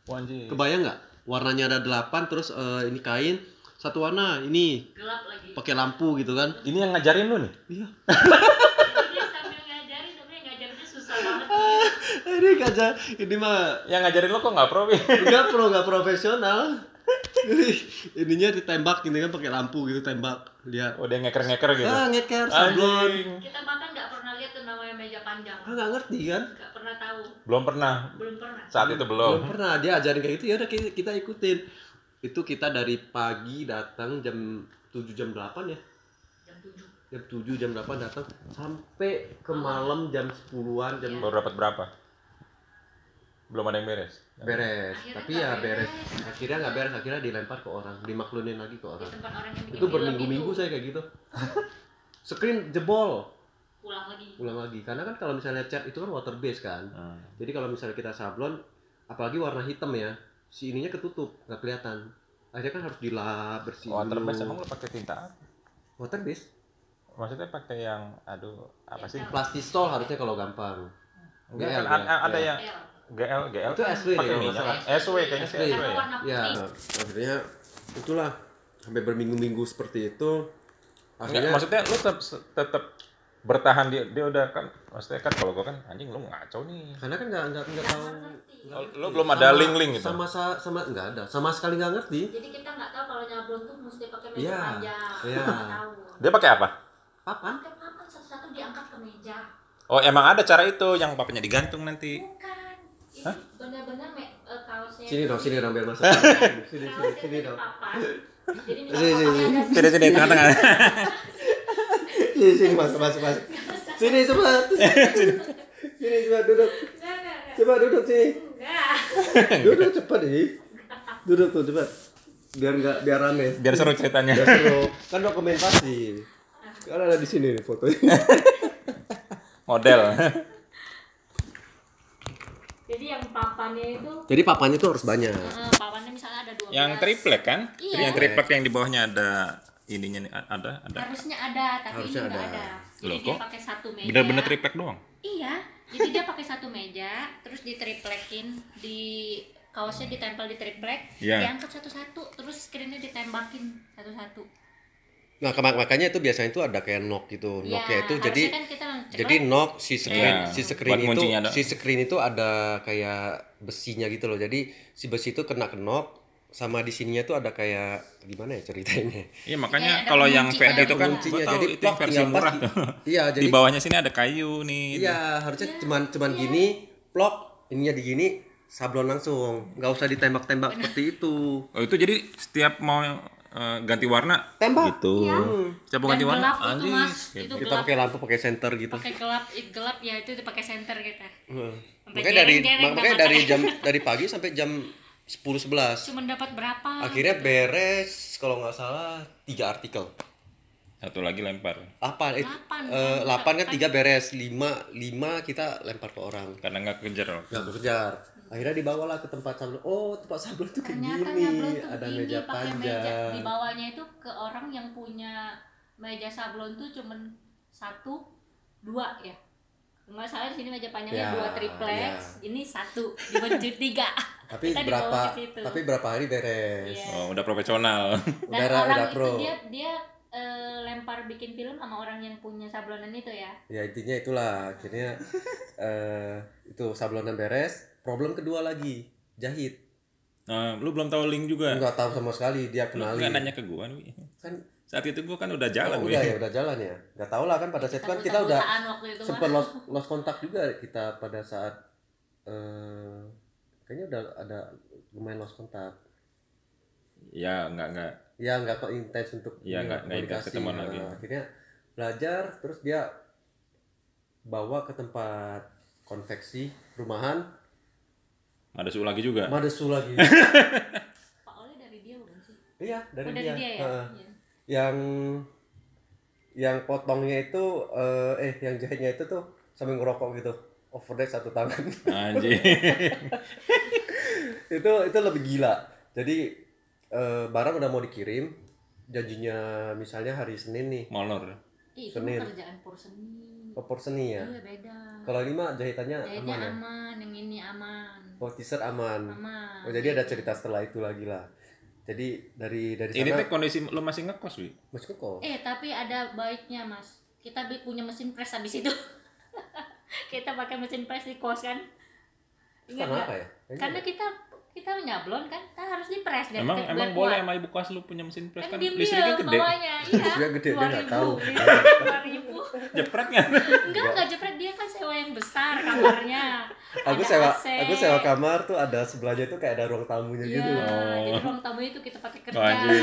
Speaker 2: Anjir.
Speaker 1: Kebayang nggak? Warnanya ada 8, terus ini kain satu warna, ini
Speaker 3: gelap lagi.
Speaker 1: pakai lampu gitu kan.
Speaker 2: Ini yang ngajarin lu nih?
Speaker 1: Iya.
Speaker 3: Dia sambil ngajarin, tapi ngajarinnya susah banget.
Speaker 1: Ini mah
Speaker 2: yang ngajarin lu kok nggak pro?
Speaker 1: nggak profesional. Ininya ditembak gitu kan pakai lampu gitu tembak lihat.
Speaker 2: Oh dia ngeker-ngeker gitu.
Speaker 1: Ngeker sablon.
Speaker 3: Kita bahkan nggak pernah lihat tuh namanya meja panjang.
Speaker 1: Nggak ngerti kan?
Speaker 3: Nggak pernah tahu.
Speaker 2: Belum pernah.
Speaker 3: Belum pernah.
Speaker 2: Saat itu
Speaker 1: Belum
Speaker 2: belum.
Speaker 1: pernah dia ajarin kayak gitu, ya udah kita ikutin. Itu kita dari pagi datang jam 7 jam 8 ya. Jam 7 jam 8 datang sampai ke malam jam 10-an jam
Speaker 2: Baru dapat berapa? Belum ada yang beres.
Speaker 1: beres.
Speaker 3: Akhirnya
Speaker 1: Tapi
Speaker 3: nggak
Speaker 1: ya
Speaker 3: beres.
Speaker 1: akhirnya nggak beres, akhirnya dilempar ke orang, dimaklumin lagi ke
Speaker 3: Di
Speaker 1: orang.
Speaker 3: tempat orang yang bikin
Speaker 1: Itu
Speaker 3: film
Speaker 1: berminggu-minggu
Speaker 3: itu.
Speaker 1: saya kayak gitu. Screen jebol,
Speaker 3: Ulang
Speaker 1: lagi karena kan kalau misalnya cat itu kan water base kan. Jadi kalau misalnya kita sablon apalagi warna hitam ya, si ininya ketutup, nggak kelihatan. Akhirnya kan harus dilap bersih
Speaker 2: Water
Speaker 1: dulu.
Speaker 2: base emang lo pakai tinta apa?
Speaker 1: Water base
Speaker 2: Maksudnya pakai yang apa sih?
Speaker 1: plastisol harusnya kalau gampang.
Speaker 2: Enggak,
Speaker 1: GL,
Speaker 2: kan ada
Speaker 1: GL.
Speaker 2: yang GL
Speaker 1: Itu SW
Speaker 2: pakai
Speaker 1: kalau nggak
Speaker 2: minyak.
Speaker 1: salah.
Speaker 2: SW kayaknya sih
Speaker 1: SW.
Speaker 2: SW ya.
Speaker 3: warna
Speaker 1: Ya,
Speaker 3: putih.
Speaker 1: akhirnya itulah sampai berminggu-minggu seperti itu.
Speaker 2: Enggak,
Speaker 1: Akhirnya
Speaker 2: maksudnya lu tetap bertahan dia udah kan maksudnya kan kalau gua kan anjing lu ngaco nih.
Speaker 1: karena kan nggak tahu.
Speaker 2: Oh, lu belum ada link gitu.
Speaker 1: Sama nggak ada, sama sekali nggak ngerti.
Speaker 3: Jadi kita nggak tahu kalau nyablon tuh mesti pakai meja
Speaker 1: Iya,
Speaker 3: panjang.
Speaker 1: iya.
Speaker 3: Nggak tahu.
Speaker 2: Dia pakai apa?
Speaker 1: Papan?
Speaker 3: Pakai papan satu-satu diangkat ke meja.
Speaker 2: Oh, emang ada cara itu yang papannya digantung nanti.
Speaker 3: Bukan. Ini benar-benar kaosnya.
Speaker 1: Sini dong biar masuk. Sini
Speaker 3: Kaosnya itu
Speaker 1: dong.
Speaker 3: papan. Jadi
Speaker 1: Sini,
Speaker 3: misalnya
Speaker 1: sini.
Speaker 3: papannya ada
Speaker 2: Sini tengah-tengah.
Speaker 1: Sini masuk. Sini coba. Sini coba duduk.
Speaker 3: Enggak.
Speaker 1: Coba duduk sini.
Speaker 3: Enggak.
Speaker 1: Duduk cepat nih. Duduk tuh cepat. Biar rame.
Speaker 2: Biar seru ceritanya.
Speaker 1: Biar seru. Kan dokumentasi. Kan ada di sini nih fotonya.
Speaker 2: Model.
Speaker 3: Jadi yang papannya itu
Speaker 1: Jadi papannya tuh harus banyak.
Speaker 3: papannya misalnya ada 12.
Speaker 2: Yang triplek kan?
Speaker 3: Iya.
Speaker 2: Yang triplek yang di bawahnya ada ininya nih ada.
Speaker 3: Harusnya ada, tapi
Speaker 1: Harusnya
Speaker 3: ini nggak
Speaker 1: ada.
Speaker 3: ada. Jadi
Speaker 2: Loh,
Speaker 3: dia
Speaker 2: kok?
Speaker 3: pakai satu meja.
Speaker 2: Bener-bener triplek doang.
Speaker 3: Iya. Jadi dia pakai satu meja, terus ditriplekin, di kaosnya ditempel di triplek,
Speaker 2: Iya.
Speaker 3: diangkat satu-satu, terus screennya ditembakin satu-satu.
Speaker 1: Nah, makanya itu biasanya itu ada kayak knock gitu.
Speaker 3: Iya,
Speaker 1: Knocknya itu
Speaker 3: harusnya
Speaker 1: jadi
Speaker 3: kan kita
Speaker 1: jadi knock si
Speaker 2: Iya,
Speaker 1: screen
Speaker 2: buat
Speaker 1: itu
Speaker 2: nguncinya ada.
Speaker 1: si screen itu ada kayak besinya gitu loh. Jadi si besi itu kena ke knock sama di sininya tuh ada kayak gimana ya ceritanya.
Speaker 2: Iya makanya
Speaker 3: Iya, ada
Speaker 2: kalau yang
Speaker 3: penguncinya.
Speaker 2: VD itu kan
Speaker 1: Penguncinya,
Speaker 2: gua tahu
Speaker 1: jadi
Speaker 2: itu yang
Speaker 1: plok
Speaker 2: versi
Speaker 1: tinggal
Speaker 2: murah
Speaker 1: pas
Speaker 2: tuh.
Speaker 1: Iya,
Speaker 2: Di
Speaker 1: jadi
Speaker 2: bawahnya sini ada kayu nih.
Speaker 1: iya harusnya cuman gini, plok ininya di gini, sablon langsung. Nggak usah ditembak-tembak seperti itu.
Speaker 2: Oh itu jadi setiap mau ganti warna
Speaker 1: Tembak.
Speaker 2: gitu. Setiap mau
Speaker 3: Dan
Speaker 2: ganti warna
Speaker 3: gelap itu
Speaker 2: anjing.
Speaker 3: mas,
Speaker 2: Gitu.
Speaker 3: itu
Speaker 1: Kita
Speaker 3: gelap,
Speaker 1: pakai lampu, pakai senter gitu.
Speaker 3: pakai gelap ya itu dipakai senter kita. Sampai
Speaker 1: Makanya
Speaker 3: jereng-jereng
Speaker 1: dari pagi sampai jam 10-11.
Speaker 3: Cuma dapat berapa?
Speaker 1: Akhirnya beres kalau nggak salah 3 artikel.
Speaker 2: Satu lagi lempar
Speaker 1: 8
Speaker 3: Delapan.
Speaker 1: kan 3 beres, 5 kita lempar ke orang.
Speaker 2: karena nggak kejar.
Speaker 1: Nggak kejar. Akhirnya dibawalah ke tempat sablon. Oh, tempat sablon tuh kayak
Speaker 3: Ternyata
Speaker 1: gini.
Speaker 3: nyablon tuh
Speaker 1: Ada
Speaker 3: begini,
Speaker 1: meja
Speaker 3: pakai meja di
Speaker 1: panjang.
Speaker 3: bawahnya itu ke orang yang punya meja sablon tuh cuman 1, 2 ya. Nggak salah di sini meja panjangnya
Speaker 1: Ya,
Speaker 3: 2 triplex, ini 1 dibencut 3.
Speaker 1: Tapi
Speaker 3: Kita dibawa
Speaker 1: berapa
Speaker 3: ke situ.
Speaker 1: berapa hari beres.
Speaker 3: Iya.
Speaker 2: Oh, udah profesional.
Speaker 3: Dan
Speaker 1: Udah
Speaker 3: orang itu
Speaker 1: pro.
Speaker 3: dia lempar bikin film sama orang yang punya sablonan itu ya.
Speaker 1: Ya intinya itulah akhirnya itu sablonan beres. Problem kedua lagi, jahit.
Speaker 2: Nah, lu belum tahu link juga.
Speaker 1: Enggak tahu sama sekali dia
Speaker 2: Lu
Speaker 1: kenalin.
Speaker 2: nggak nanya ke gua nih.
Speaker 1: Kan
Speaker 2: Saat itu gua kan udah jalan,
Speaker 1: udah ya, udah jalan ya. Enggak tahu lah kan pada saat itu kan kita udah
Speaker 3: Buta-butaan waktu itu
Speaker 1: sempat
Speaker 3: Mas.
Speaker 1: lost kontak juga kita pada saat kayaknya udah ada lumayan lost kontak.
Speaker 2: Ya, enggak.
Speaker 1: Ya nggak kok intens untuk
Speaker 2: Iya, nggak intens ketemuan
Speaker 1: Nah,
Speaker 2: lagi.
Speaker 1: akhirnya belajar terus dia bawa ke tempat konveksi rumahan,
Speaker 2: Madesu lagi juga.
Speaker 1: madesu lagi.
Speaker 3: Pak Oli dari dia bukan sih?
Speaker 1: Iya dari
Speaker 3: Oh,
Speaker 1: dia.
Speaker 3: dari dia ya.
Speaker 1: Heeh.
Speaker 3: Iya.
Speaker 1: Yang potongnya itu yang jahitnya itu tuh sambil ngerokok gitu, overdeck satu tangan.
Speaker 2: Anjing.
Speaker 1: itu lebih gila. Jadi barang udah mau dikirim, janjinya misalnya hari Senin nih,
Speaker 2: Molor.
Speaker 3: Ih, itu
Speaker 1: Senin.
Speaker 3: mah kerjaan porseni.
Speaker 1: popor seni ya.
Speaker 3: Iya beda.
Speaker 1: Kalau lima jahitannya
Speaker 3: Jahitnya
Speaker 1: aman ya.
Speaker 3: aman, yang ini aman.
Speaker 1: Oh t-shirt aman.
Speaker 3: Aman.
Speaker 1: Oh jadi ada cerita setelah itu lagi lah. Jadi dari
Speaker 2: Ini
Speaker 1: sana
Speaker 2: teh kondisi lu masih ngekos, Wi.
Speaker 1: masuk kok.
Speaker 3: Tapi ada baiknya mas. Kita punya mesin press habis itu. Kita pakai mesin press di kos kan. Ingat
Speaker 1: Karena
Speaker 3: nggak?
Speaker 1: apa ya? Kayaknya
Speaker 3: Karena kita kita nyablon kan harus dipres deh.
Speaker 2: Emang boleh sama ibu kos lu punya mesin pres kan?
Speaker 3: Diem
Speaker 2: Listriknya gede.
Speaker 3: bawahnya. Iya.
Speaker 1: Listriknya gede, dia nggak tahu.
Speaker 3: 2.000.
Speaker 2: Jepret nggak?
Speaker 3: Enggak jepret, dia kan sewa yang besar kamarnya.
Speaker 1: Aku sewa kamar tuh ada sebelahnya tuh kayak ada ruang tamunya
Speaker 3: Iya,
Speaker 1: gitu.
Speaker 3: jadi ruang tamu itu kita pakai kerja.
Speaker 2: Anjir.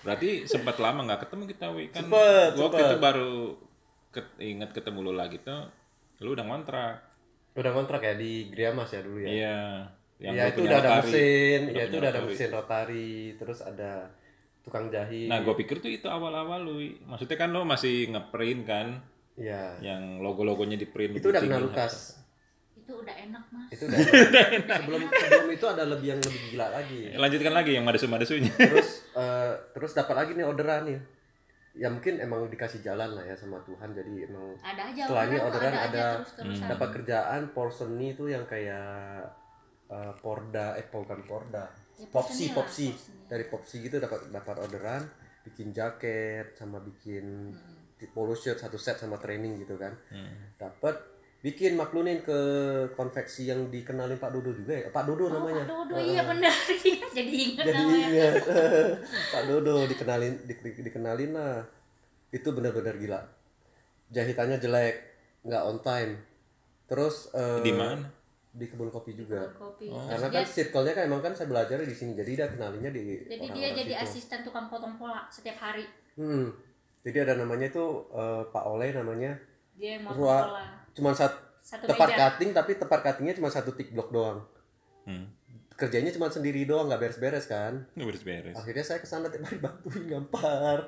Speaker 2: Berarti sempat lama nggak ketemu kita, Wi? Kan
Speaker 1: Sempet.
Speaker 2: itu baru ingat ketemu lu lagi tuh, lu udah ngontrak.
Speaker 1: Udah kontrak ya di Griamas ya dulu ya.
Speaker 2: Iya. Yang
Speaker 1: Ya
Speaker 2: lu
Speaker 1: itu
Speaker 2: punya
Speaker 1: udah ada
Speaker 2: rotari.
Speaker 1: mesin,
Speaker 2: Udah
Speaker 1: ya itu
Speaker 2: punya
Speaker 1: udah ada
Speaker 2: rotari.
Speaker 1: mesin rotari, terus ada tukang jahit.
Speaker 2: Nah, gue pikir tuh itu awal-awal lu. Wi. Maksudnya kan lu masih ngeprint kan,
Speaker 1: Iya.
Speaker 2: yang logo-logonya di print.
Speaker 1: Itu udah kena Lukas.
Speaker 3: Itu udah enak, Mas.
Speaker 1: Itu udah. sebelum itu ada yang lebih gila lagi.
Speaker 2: Lanjutkan lagi yang madesu-madesunya.
Speaker 1: Terus dapat lagi nih orderan nih. Ya mungkin emang dikasih jalan lah ya sama Tuhan, jadi emang
Speaker 3: Ada aja
Speaker 1: setelahnya orderan
Speaker 3: aja
Speaker 1: ada
Speaker 3: terus-terusan.
Speaker 1: dapat kerjaan porseni itu yang kayak Porda, bukan Porda,
Speaker 3: Ya,
Speaker 1: Popsi
Speaker 3: Popsi.
Speaker 1: dari Popsi gitu dapat orderan bikin jaket sama bikin polo shirt satu set sama training gitu kan. Dapat bikin maklunin ke konveksi yang dikenalin Pak Dodo juga ya, Pak Dodo namanya.
Speaker 3: Pak Dodo, iya benar. Jadi ingat
Speaker 1: Jadi
Speaker 3: namanya.
Speaker 1: ingat. Pak Dodo dikenalin lah. Itu benar-benar gila. Jahitannya jelek, nggak on time. Terus
Speaker 2: Di mana?
Speaker 1: Di kebun kopi juga.
Speaker 3: Kopi.
Speaker 1: Karena kan circle-nya kan emang kan saya belajar di sini. Jadi dia kenalinnya di
Speaker 3: Jadi dia
Speaker 1: orang-orang
Speaker 3: jadi
Speaker 1: situ.
Speaker 3: asisten tukang potong pola setiap hari.
Speaker 1: Jadi ada namanya itu Pak Oleh namanya.
Speaker 3: Dia yang mau
Speaker 1: Ruang
Speaker 3: pola.
Speaker 1: cuma
Speaker 3: Satu
Speaker 1: tepat
Speaker 3: meja.
Speaker 1: cutting, tapi tepat cuttingnya cuma satu tick block doang. Kerjanya cuma sendiri doang, nggak beres-beres kan.
Speaker 2: Nggak beres-beres.
Speaker 1: Akhirnya saya kesana tiap hari bantuin ngampar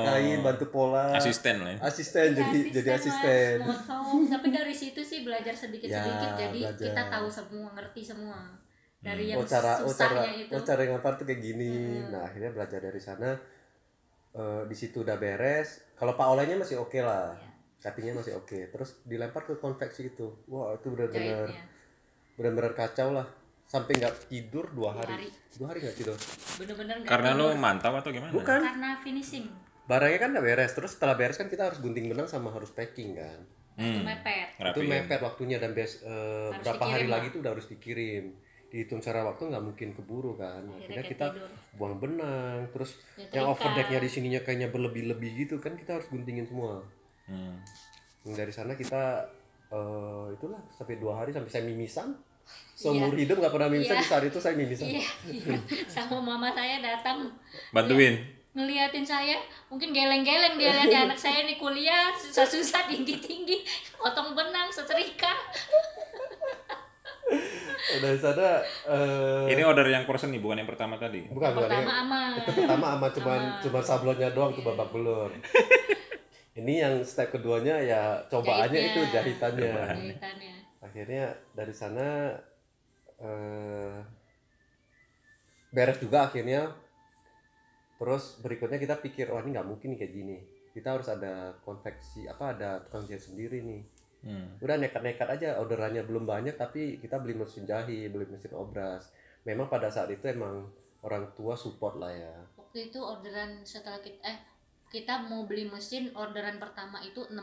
Speaker 1: kain, bantu pola.
Speaker 2: Asisten lah ya.
Speaker 1: Asisten, jadi asisten.
Speaker 3: Mas, motong. Tapi dari situ sih belajar sedikit-sedikit,
Speaker 1: Ya,
Speaker 3: jadi
Speaker 1: belajar.
Speaker 3: kita tahu semua, ngerti semua. Dari yang
Speaker 1: cara
Speaker 3: susahnya itu.
Speaker 1: cara ngampar tuh kayak gini. Nah akhirnya belajar dari sana. Di situ udah beres. Kalau Pak Olehnya masih oke lah, cuttingnya masih oke. Terus dilempar ke konveksi itu. Wah itu benar-benar
Speaker 3: Jahitnya.
Speaker 1: benar-benar kacau lah. Sampai nggak tidur 2
Speaker 3: hari.
Speaker 1: hari. 2 hari nggak tidur.
Speaker 3: Bener-bener nggak
Speaker 2: Karena
Speaker 3: tidur.
Speaker 2: lu mantau atau gimana?
Speaker 1: Bukan.
Speaker 3: Karena finishing.
Speaker 1: Barangnya kan nggak beres. Terus setelah beres kan kita harus gunting benang sama harus packing kan.
Speaker 3: Itu mepet.
Speaker 1: Itu
Speaker 2: Ngerapiin.
Speaker 1: mepet waktunya dan berapa
Speaker 3: dikirim
Speaker 1: hari
Speaker 3: lah.
Speaker 1: lagi tuh udah harus dikirim. Dihitung secara waktu nggak mungkin keburu kan. Akhirnya
Speaker 3: kayak
Speaker 1: kita
Speaker 3: tidur.
Speaker 1: buang benang. Terus
Speaker 3: Nyetrika.
Speaker 1: yang overdecknya di sininya kayaknya berlebih-lebih gitu kan kita harus guntingin semua. Dari sana kita itulah sampai 2 hari sampai saya mimisan. Seumur hidup nggak pernah mimisan, di saat itu saya mimisan.
Speaker 3: Iya. Sama mama saya datang
Speaker 2: Bantuin.
Speaker 3: ngeliatin saya, mungkin geleng-geleng dia lihat ya, anak saya nih kuliah susah-susah tinggi-tinggi, potong benang, setrika.
Speaker 1: Dari sana
Speaker 2: Ini order yang person nih, bukan yang pertama tadi.
Speaker 1: bukan
Speaker 3: Pertama
Speaker 1: ini-
Speaker 3: aman.
Speaker 1: itu pertama cuman sablonnya doang tuh babak belur. Ini yang step keduanya ya cobaannya
Speaker 3: Jahitnya.
Speaker 1: itu jahitannya.
Speaker 3: Jahitannya.
Speaker 1: Akhirnya dari sana beres juga akhirnya. Terus berikutnya kita pikir wah ini nggak mungkin nih kayak gini, kita harus ada konveksi ada tukang jahit sendiri nih. Udah nekat-nekat aja, orderannya belum banyak tapi kita beli mesin jahit, beli mesin obras. Memang pada saat itu emang orang tua support lah ya.
Speaker 3: Waktu itu orderan setelah kita mau beli mesin, orderan pertama itu 600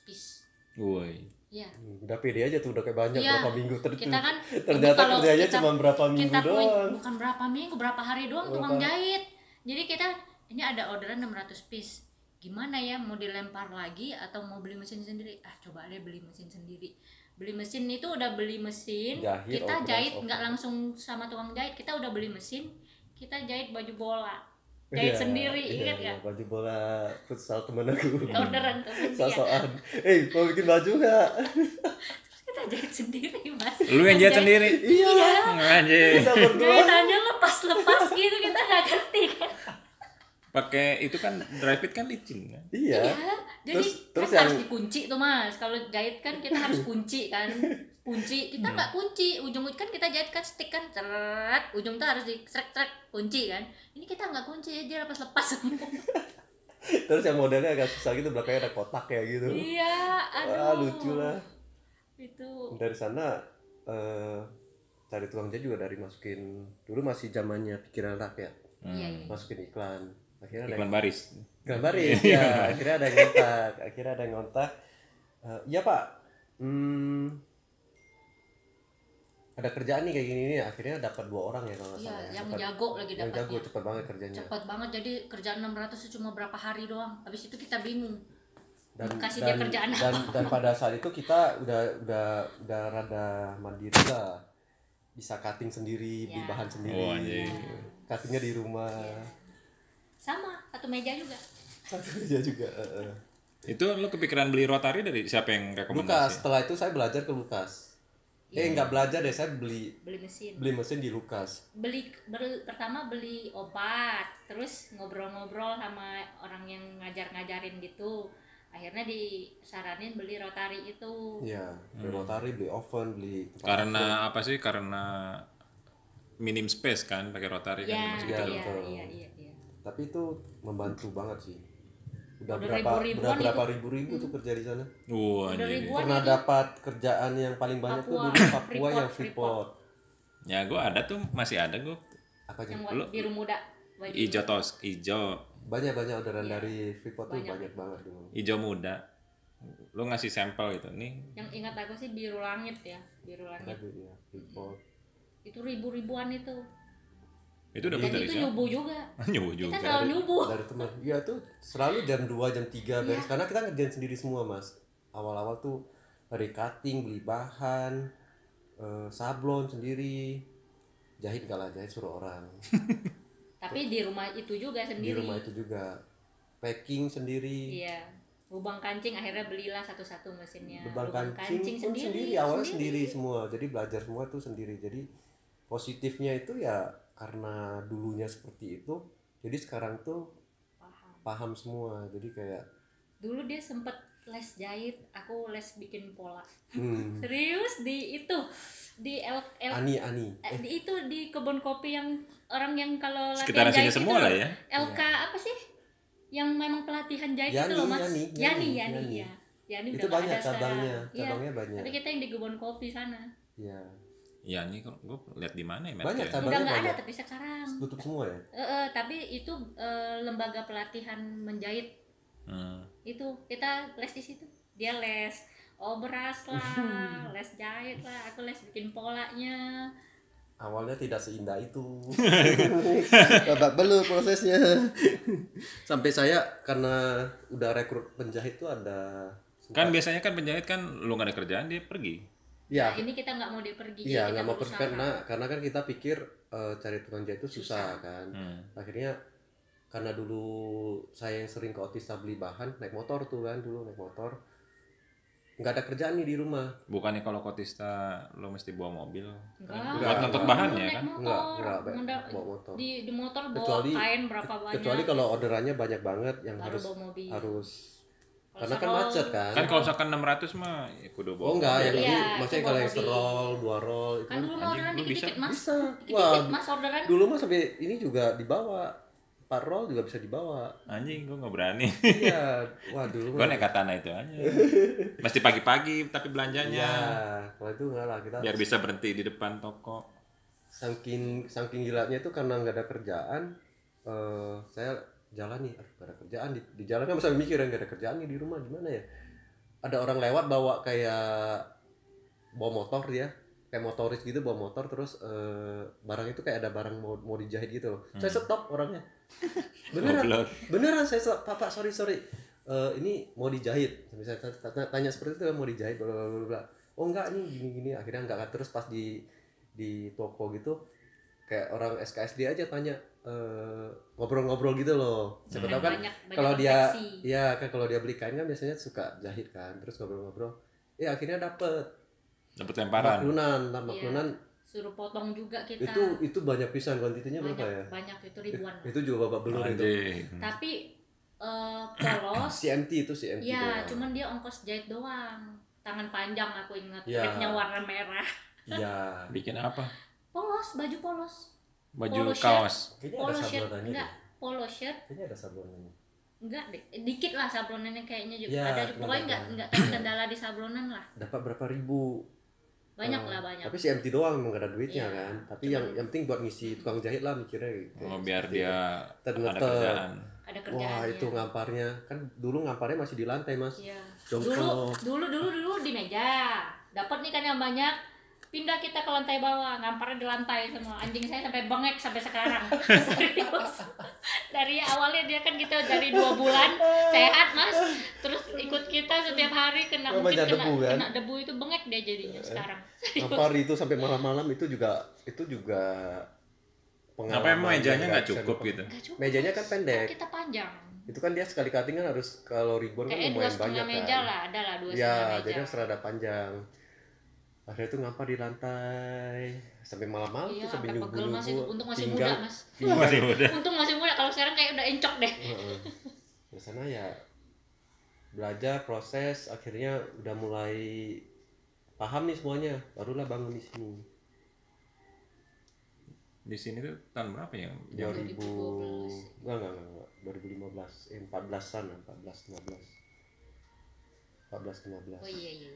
Speaker 3: piece.
Speaker 2: Woi.
Speaker 3: Iya.
Speaker 1: Udah pede aja tuh, udah kayak banyak
Speaker 3: Iya.
Speaker 1: berapa minggu
Speaker 3: Kita kan
Speaker 1: ternyata
Speaker 3: kalau
Speaker 1: kerjanya
Speaker 3: kita-
Speaker 1: cuma berapa minggu
Speaker 3: kita
Speaker 1: doang.
Speaker 3: bukan berapa minggu, berapa hari doang tukang jahit. Jadi kita ini ada orderan 600 piece. Gimana ya, mau dilempar lagi atau mau beli mesin sendiri? Coba deh beli mesin sendiri. Beli mesin itu udah beli mesin,
Speaker 1: Jahit,
Speaker 3: kita
Speaker 1: obras,
Speaker 3: jahit
Speaker 1: obras.
Speaker 3: nggak langsung sama tukang jahit, kita udah beli mesin, kita jahit baju bola. Jahit
Speaker 1: Iya,
Speaker 3: sendiri,
Speaker 1: iya,
Speaker 3: ingat nggak?
Speaker 1: baju bola futsal temen aku.
Speaker 3: Orderan temen dia.
Speaker 1: Sosokan. Mau bikin baju nggak?
Speaker 3: Kita jahit sendiri, Mas.
Speaker 2: Lu yang jahit sendiri?
Speaker 1: Iya.
Speaker 2: Anjir.
Speaker 1: Kita berdua.
Speaker 3: Jahitannya lepas-lepas gitu, kita nggak ngerti kan.
Speaker 2: Pakai itu kan dry fit kan licin kan?
Speaker 1: Iya.
Speaker 3: Jadi
Speaker 1: Terus
Speaker 3: kan
Speaker 1: yang
Speaker 3: harus dikunci tuh Mas. Kalau jahit kan kita harus kunci kan. Kunci kita nggak kunci, ujung kan kita jahit kan stick kan, ceret, ujung tuh harus di trek kunci kan. Ini kita nggak kunci, dia lepas semua.
Speaker 1: terus yang modelnya agak susah gitu, belakangnya ada kotak ya gitu.
Speaker 3: Iya,
Speaker 1: Wah,
Speaker 3: aduh.
Speaker 1: lucu lah.
Speaker 3: Itu
Speaker 1: Dari sana cari tukang jahit juga dari masukin, dulu masih zamannya pikiran rakyat.
Speaker 3: iya.
Speaker 1: Masukin iklan. Akhirnya ada
Speaker 2: Iklan baris.
Speaker 1: iklan baris ya. Akhirnya ada yang ngontak. Iya Pak. ada kerjaan nih kayak gini nih, akhirnya dapat 2 orang ya kalau nggak
Speaker 3: Iya,
Speaker 1: salah ya.
Speaker 3: yang
Speaker 1: Dapat-
Speaker 3: jago lagi
Speaker 1: yang jago
Speaker 3: dapatnya.
Speaker 1: cepet banget kerjanya.
Speaker 3: Cepet banget, jadi kerjaan 600 itu cuma berapa hari doang. Habis itu kita bingung.
Speaker 1: Dan
Speaker 3: Kasih dia kerjaan
Speaker 1: dan pada saat itu kita udah rada mandiri lah, bisa cutting sendiri, beli
Speaker 3: Ya.
Speaker 1: bahan sendiri.
Speaker 2: Oh, anjing.
Speaker 1: Cuttingnya di rumah.
Speaker 3: Sama, satu meja juga.
Speaker 1: Satu kerja juga.
Speaker 2: Itu lo kepikiran beli Rotary dari siapa yang
Speaker 1: Lukas,
Speaker 2: rekomendasi?
Speaker 1: setelah itu saya belajar ke Lukas. Nggak belajar deh, saya
Speaker 3: Beli mesin.
Speaker 1: beli mesin di Lukas.
Speaker 3: Pertama beli obat, terus ngobrol-ngobrol sama orang yang ngajarin gitu. Akhirnya disaranin beli Rotary itu.
Speaker 1: Iya, beli rotary, beli oven, beli tempat
Speaker 2: Karena apa sih? Karena minim space kan pakai Rotary kan
Speaker 3: Iya,
Speaker 2: cuma segitu
Speaker 3: iya,
Speaker 2: doang.
Speaker 3: iya, iya, iya.
Speaker 1: tapi itu membantu banget sih. Udah
Speaker 3: Udah
Speaker 1: berapa
Speaker 3: ribu-ribuan
Speaker 1: ribu tuh kerja di sana.
Speaker 3: Udah
Speaker 2: Anjing.
Speaker 3: ribuan
Speaker 1: Pernah
Speaker 3: itu.
Speaker 1: dapat kerjaan yang paling banyak tuh
Speaker 3: Papua.
Speaker 1: dulu Papua
Speaker 3: Freeport,
Speaker 1: yang Freeport.
Speaker 2: Ya gue ada tuh, masih ada gue.
Speaker 1: Apa aja?
Speaker 3: Yang biru muda. Baju.
Speaker 2: Ijo
Speaker 1: Banyak orderan dari Freeport tuh banyak banget dulu.
Speaker 2: ijo muda. Lo ngasih sampel gitu nih.
Speaker 3: Yang ingat aku sih biru langit ya, biru langit.
Speaker 1: Aduh ya, Freeport.
Speaker 3: Itu ribu-ribuan itu.
Speaker 2: Itu udah
Speaker 3: Dan
Speaker 2: dari
Speaker 3: itu
Speaker 2: siapa?
Speaker 3: nyubu juga.
Speaker 2: Nyubu
Speaker 3: Kita
Speaker 2: juga.
Speaker 3: selalu nyubu.
Speaker 1: Dari teman. Iya tuh selalu jam 2, jam 3 beres karena kita ngerjain sendiri semua, Mas. Awal-awal tuh dari cutting, beli bahan, sablon sendiri. Jahit kalah jahit suruh orang.
Speaker 3: Tapi di rumah itu juga
Speaker 1: Di
Speaker 3: sendiri.
Speaker 1: rumah itu juga packing sendiri.
Speaker 3: Iya. Lubang kancing akhirnya belilah satu-satu mesinnya.
Speaker 1: Lubang kancing pun sendiri, awalnya sendiri semua. Jadi belajar semua tuh sendiri. Jadi positifnya itu ya karena dulunya seperti itu. Jadi sekarang tuh paham semua. Jadi kayak
Speaker 3: Dulu dia sempet les jahit, aku les bikin pola.
Speaker 1: hmm,
Speaker 3: Serius di itu di
Speaker 1: Ani.
Speaker 3: di itu di kebun kopi yang orang yang kalau
Speaker 2: Sekitaran
Speaker 3: latihan
Speaker 2: sini
Speaker 3: jahit
Speaker 2: semua
Speaker 3: itu
Speaker 2: lah
Speaker 3: loh.
Speaker 2: ya.
Speaker 3: LK apa sih? Yang memang pelatihan jahit
Speaker 1: Yani,
Speaker 3: itu loh Mas.
Speaker 1: Yani.
Speaker 3: Yani
Speaker 1: Yani.
Speaker 3: ya. Yani
Speaker 1: Itu
Speaker 3: udah nggak
Speaker 1: banyak
Speaker 3: ada
Speaker 1: cabangnya,
Speaker 3: sekarang. Iya.
Speaker 1: cabangnya banyak.
Speaker 3: Tapi kita yang di kebun kopi sana.
Speaker 1: Iya.
Speaker 2: Ya nih gue lihat di mana ya
Speaker 1: Banyak
Speaker 2: Matt, ya?
Speaker 1: cabang.
Speaker 3: Udah nggak ada
Speaker 1: banyak.
Speaker 3: tapi sekarang.
Speaker 1: Tutup semua ya.
Speaker 3: Tapi itu lembaga pelatihan menjahit. Itu kita les di situ. Dia les obras lah, les jahit lah, aku les bikin polanya.
Speaker 1: Awalnya tidak seindah itu. Babak belur prosesnya. Sampai saya karena udah rekrut penjahit tuh ada
Speaker 2: Kan biasanya kan penjahit kan lu nggak ada kerjaan dia pergi.
Speaker 1: ya.
Speaker 3: Nah, ini kita nggak mau dia pergi.
Speaker 1: Iya,
Speaker 3: jadi
Speaker 1: nggak
Speaker 3: kita
Speaker 1: mau pergi
Speaker 3: berusaha.
Speaker 1: karena kan kita pikir cari tukang jahit itu susah kan. Akhirnya karena dulu saya yang sering ke Otista beli bahan, naik motor tuh kan dulu naik motor. Nggak ada kerjaan nih di rumah.
Speaker 2: Bukannya kalau Kotista lu mesti bawa mobil.
Speaker 3: Enggak.
Speaker 2: Buat nuntut bahan ya
Speaker 3: Naik
Speaker 2: kan?
Speaker 3: motor.
Speaker 1: Enggak,
Speaker 3: Ngenda-
Speaker 1: bawa motor.
Speaker 3: Di motor bawa
Speaker 1: Kecuali-
Speaker 3: kain berapa banyak.
Speaker 1: Kecuali kalau orderannya banyak banget yang
Speaker 3: Baru
Speaker 1: harus
Speaker 3: bawa mobil.
Speaker 1: harus
Speaker 3: Kalau
Speaker 1: karena kan
Speaker 3: serol,
Speaker 1: macet kan.
Speaker 2: Kan kalau misalkan 600 mah ya kudu bawa.
Speaker 1: Oh enggak, yang
Speaker 3: Iya,
Speaker 1: ini
Speaker 3: itu
Speaker 1: maksudnya
Speaker 3: bawa
Speaker 1: kalau yang
Speaker 3: mobil.
Speaker 1: serol, 2 roll itu
Speaker 3: Kan dulu
Speaker 2: Anjing,
Speaker 3: orderan
Speaker 2: lu
Speaker 3: dikit-dikit
Speaker 2: bisa?
Speaker 3: Mas.
Speaker 1: bisa.
Speaker 3: Dikit-dikit
Speaker 1: Wah,
Speaker 3: Mas orderan.
Speaker 1: dulu mah sampai ini juga dibawa. 4 roll juga bisa dibawa.
Speaker 2: Anjing gue nggak berani.
Speaker 1: Iya, wah dulu
Speaker 2: Gue
Speaker 1: mah.
Speaker 2: naik katana itu aja. Mesti pagi-pagi tapi belanjanya.
Speaker 1: Iya, kalau itu enggak lah kita.
Speaker 2: Biar bisa berhenti di depan toko.
Speaker 1: Saking gilanya itu karena nggak ada kerjaan, saya jalan nih, aduh, nggak ada kerjaan di jalan kan sampai mikir nggak ada kerjaan nih di rumah gimana ya? Ada orang lewat bawa kayak bawa motor dia, kayak motoris gitu bawa motor terus barang itu kayak ada barang mau dijahit gitu loh. Saya stop orangnya.
Speaker 2: Goblok.
Speaker 1: Beneran saya stop, Pak sorry. Ini mau dijahit. Sampai saya tanya seperti itu mau dijahit bla bla bla bla. Oh enggak nih gini terus pas di toko gitu kayak orang SKSD aja tanya ngobrol-ngobrol gitu loh. Siapa tahu kan
Speaker 3: Banyak
Speaker 1: kalau dia
Speaker 3: konveksi.
Speaker 1: ya kan kalau dia beli kain kan biasanya suka jahit kan terus ngobrol-ngobrol. Akhirnya dapet
Speaker 2: Dapat lemparan.
Speaker 1: maklunan
Speaker 3: Suruh potong juga kita.
Speaker 1: itu banyak pisan kuantitinya berapa ya?
Speaker 3: Banyak itu ribuan.
Speaker 1: Itu juga babak belur itu.
Speaker 2: Anjing.
Speaker 3: Tapi polos.
Speaker 1: CMT doang.
Speaker 3: Iya, cuman dia ongkos jahit doang. Tangan panjang aku ingat.
Speaker 1: Ya.
Speaker 3: Ribnya warna merah.
Speaker 1: Iya.
Speaker 2: Bikin apa?
Speaker 3: Polos, baju polos.
Speaker 2: Baju
Speaker 3: Polo shirt.
Speaker 2: kaos.
Speaker 1: Kayaknya ada
Speaker 3: Polo shirt
Speaker 1: sablonannya.
Speaker 3: enggak? Polo shirt
Speaker 1: Kayaknya ada sablonannya.
Speaker 3: enggak deh. Dikit lah sablonannya kayaknya juga.
Speaker 1: Ya,
Speaker 3: Ada
Speaker 1: cuma
Speaker 3: pokoknya
Speaker 1: ada.
Speaker 3: enggak terkendala di sablonan lah.
Speaker 1: Dapat berapa ribu?
Speaker 3: Banyak lah banyak.
Speaker 1: Tapi CMT doang emang gak ada duitnya
Speaker 3: Iya.
Speaker 1: kan. Tapi yang penting buat ngisi tukang jahit lah mikirnya gitu.
Speaker 2: Oh, biar dia
Speaker 1: Ternyata.
Speaker 2: ada kerjaan.
Speaker 3: Ada kerjaannya.
Speaker 1: Wah, itu ngamparnya. Kan dulu ngamparnya masih di lantai, Mas.
Speaker 3: Iya.
Speaker 1: Jongkok.
Speaker 3: Dulu di meja. Dapat nih kan yang banyak. pindah kita ke lantai bawah, ngamparnya di lantai semua. Anjing saya sampai bengek sampai sekarang. Serius. Dari awalnya dia kan kita dari 2 bulan sehat mas, terus ikut kita setiap hari kena
Speaker 1: banyak debu, kan?
Speaker 3: kena debu itu bengek dia jadinya sekarang.
Speaker 1: Ngampar itu sampai malam-malam itu juga pengalaman.
Speaker 2: Apa emang mejanya nggak cukup gitu?
Speaker 3: Nggak cukup.
Speaker 1: Mejanya kan pendek.
Speaker 3: Kita panjang.
Speaker 1: Itu kan dia sekali cutting kan harus kalau ribbon kan
Speaker 3: Kayak
Speaker 1: lumayan banyak
Speaker 3: 2,5 meja
Speaker 1: kan.
Speaker 3: lah, ada lah 2,5
Speaker 1: Ya,
Speaker 3: meja.
Speaker 1: jadi harus rada panjang. Akhirnya tuh ngampar di lantai sampai malam-malam
Speaker 3: Iya,
Speaker 1: tuh sampai
Speaker 3: sampai pegel mas itu.
Speaker 1: nyubu-nyubu.
Speaker 3: Untung masih
Speaker 1: Pinggang.
Speaker 3: muda mas.
Speaker 2: Masih muda.
Speaker 3: Untung masih muda. Kalau sekarang kayak udah encok deh.
Speaker 1: Heeh. Di sana ya belajar proses, akhirnya udah mulai paham nih semuanya, barulah bangun di sini.
Speaker 2: Di sini tuh tahun berapa ya?
Speaker 1: 2000 enggak 2015 14-an 14 15.
Speaker 3: Oh iya.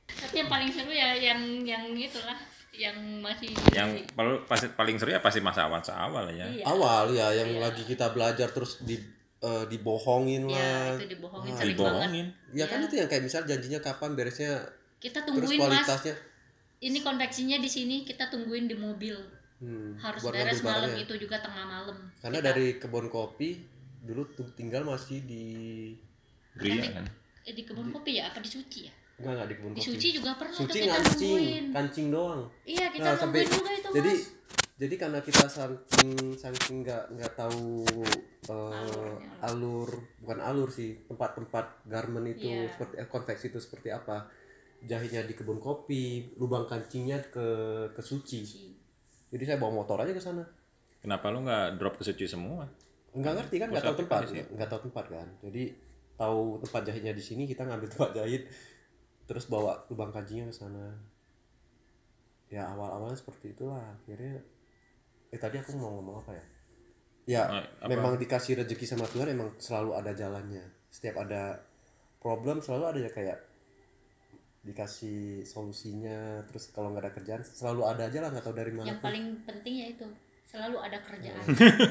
Speaker 3: Tapi yang paling seru ya yang itulah, yang masih
Speaker 2: Yang paling seru ya pasti masa awal ya.
Speaker 3: Iya.
Speaker 1: Awal ya yang
Speaker 3: Iya.
Speaker 1: lagi kita belajar terus dibohongin
Speaker 3: Ya,
Speaker 1: lah.
Speaker 3: itu dibohongin sering banget.
Speaker 2: Dibohongin.
Speaker 1: Ya kan
Speaker 3: Iya.
Speaker 1: itu yang kayak misal janjinya kapan beresnya,
Speaker 3: Kita
Speaker 1: terus
Speaker 3: tungguin mas.
Speaker 1: kualitasnya.
Speaker 3: Ini konveksinya di sini kita tungguin di mobil. Harus
Speaker 1: buat
Speaker 3: beres
Speaker 1: ngambil
Speaker 3: malam
Speaker 1: barangnya.
Speaker 3: itu juga tengah malam.
Speaker 1: Karena
Speaker 3: Kita-
Speaker 1: dari kebun kopi dulu tinggal masih di
Speaker 2: Gria kan.
Speaker 3: di kebun kopi ya apa dicuci ya?
Speaker 1: enggak di kebun kopi.
Speaker 3: Dicuci juga pernah tuh
Speaker 1: Suci
Speaker 3: kita
Speaker 1: ngancing,
Speaker 3: nungguin.
Speaker 1: kancing doang.
Speaker 3: Iya kita
Speaker 1: Nah,
Speaker 3: nungguin
Speaker 1: sampai-
Speaker 3: juga itu
Speaker 1: Jadi
Speaker 3: mas.
Speaker 1: jadi karena kita saking nggak tahu alur, bukan alur sih, tempat-tempat garment itu
Speaker 3: Iya.
Speaker 1: seperti konveksi itu seperti apa. Jahitnya di kebun kopi, lubang kancingnya ke suci. Jadi saya bawa motor aja ke sana.
Speaker 2: Kenapa lu nggak drop ke Suci semua?
Speaker 1: Nggak ngerti kan, nggak tahu
Speaker 2: Pusatnya
Speaker 1: tempat,
Speaker 2: kan di situ.
Speaker 1: nggak tahu tempat kan. Jadi tahu tempat jahitnya di sini, kita ngambil tempat jahit, terus bawa lubang kancingnya ke sana. Ya awal-awalnya seperti itulah. Akhirnya, tadi aku mau ngomong apa ya? Ya
Speaker 2: Apa?
Speaker 1: memang dikasih rezeki sama Tuhan, emang selalu ada jalannya. Setiap ada problem selalu ada ya, kayak dikasih solusinya. Terus kalau nggak ada kerjaan selalu ada aja lah, nggak tahu dari mana.
Speaker 3: Yang paling penting ya itu selalu ada kerjaan.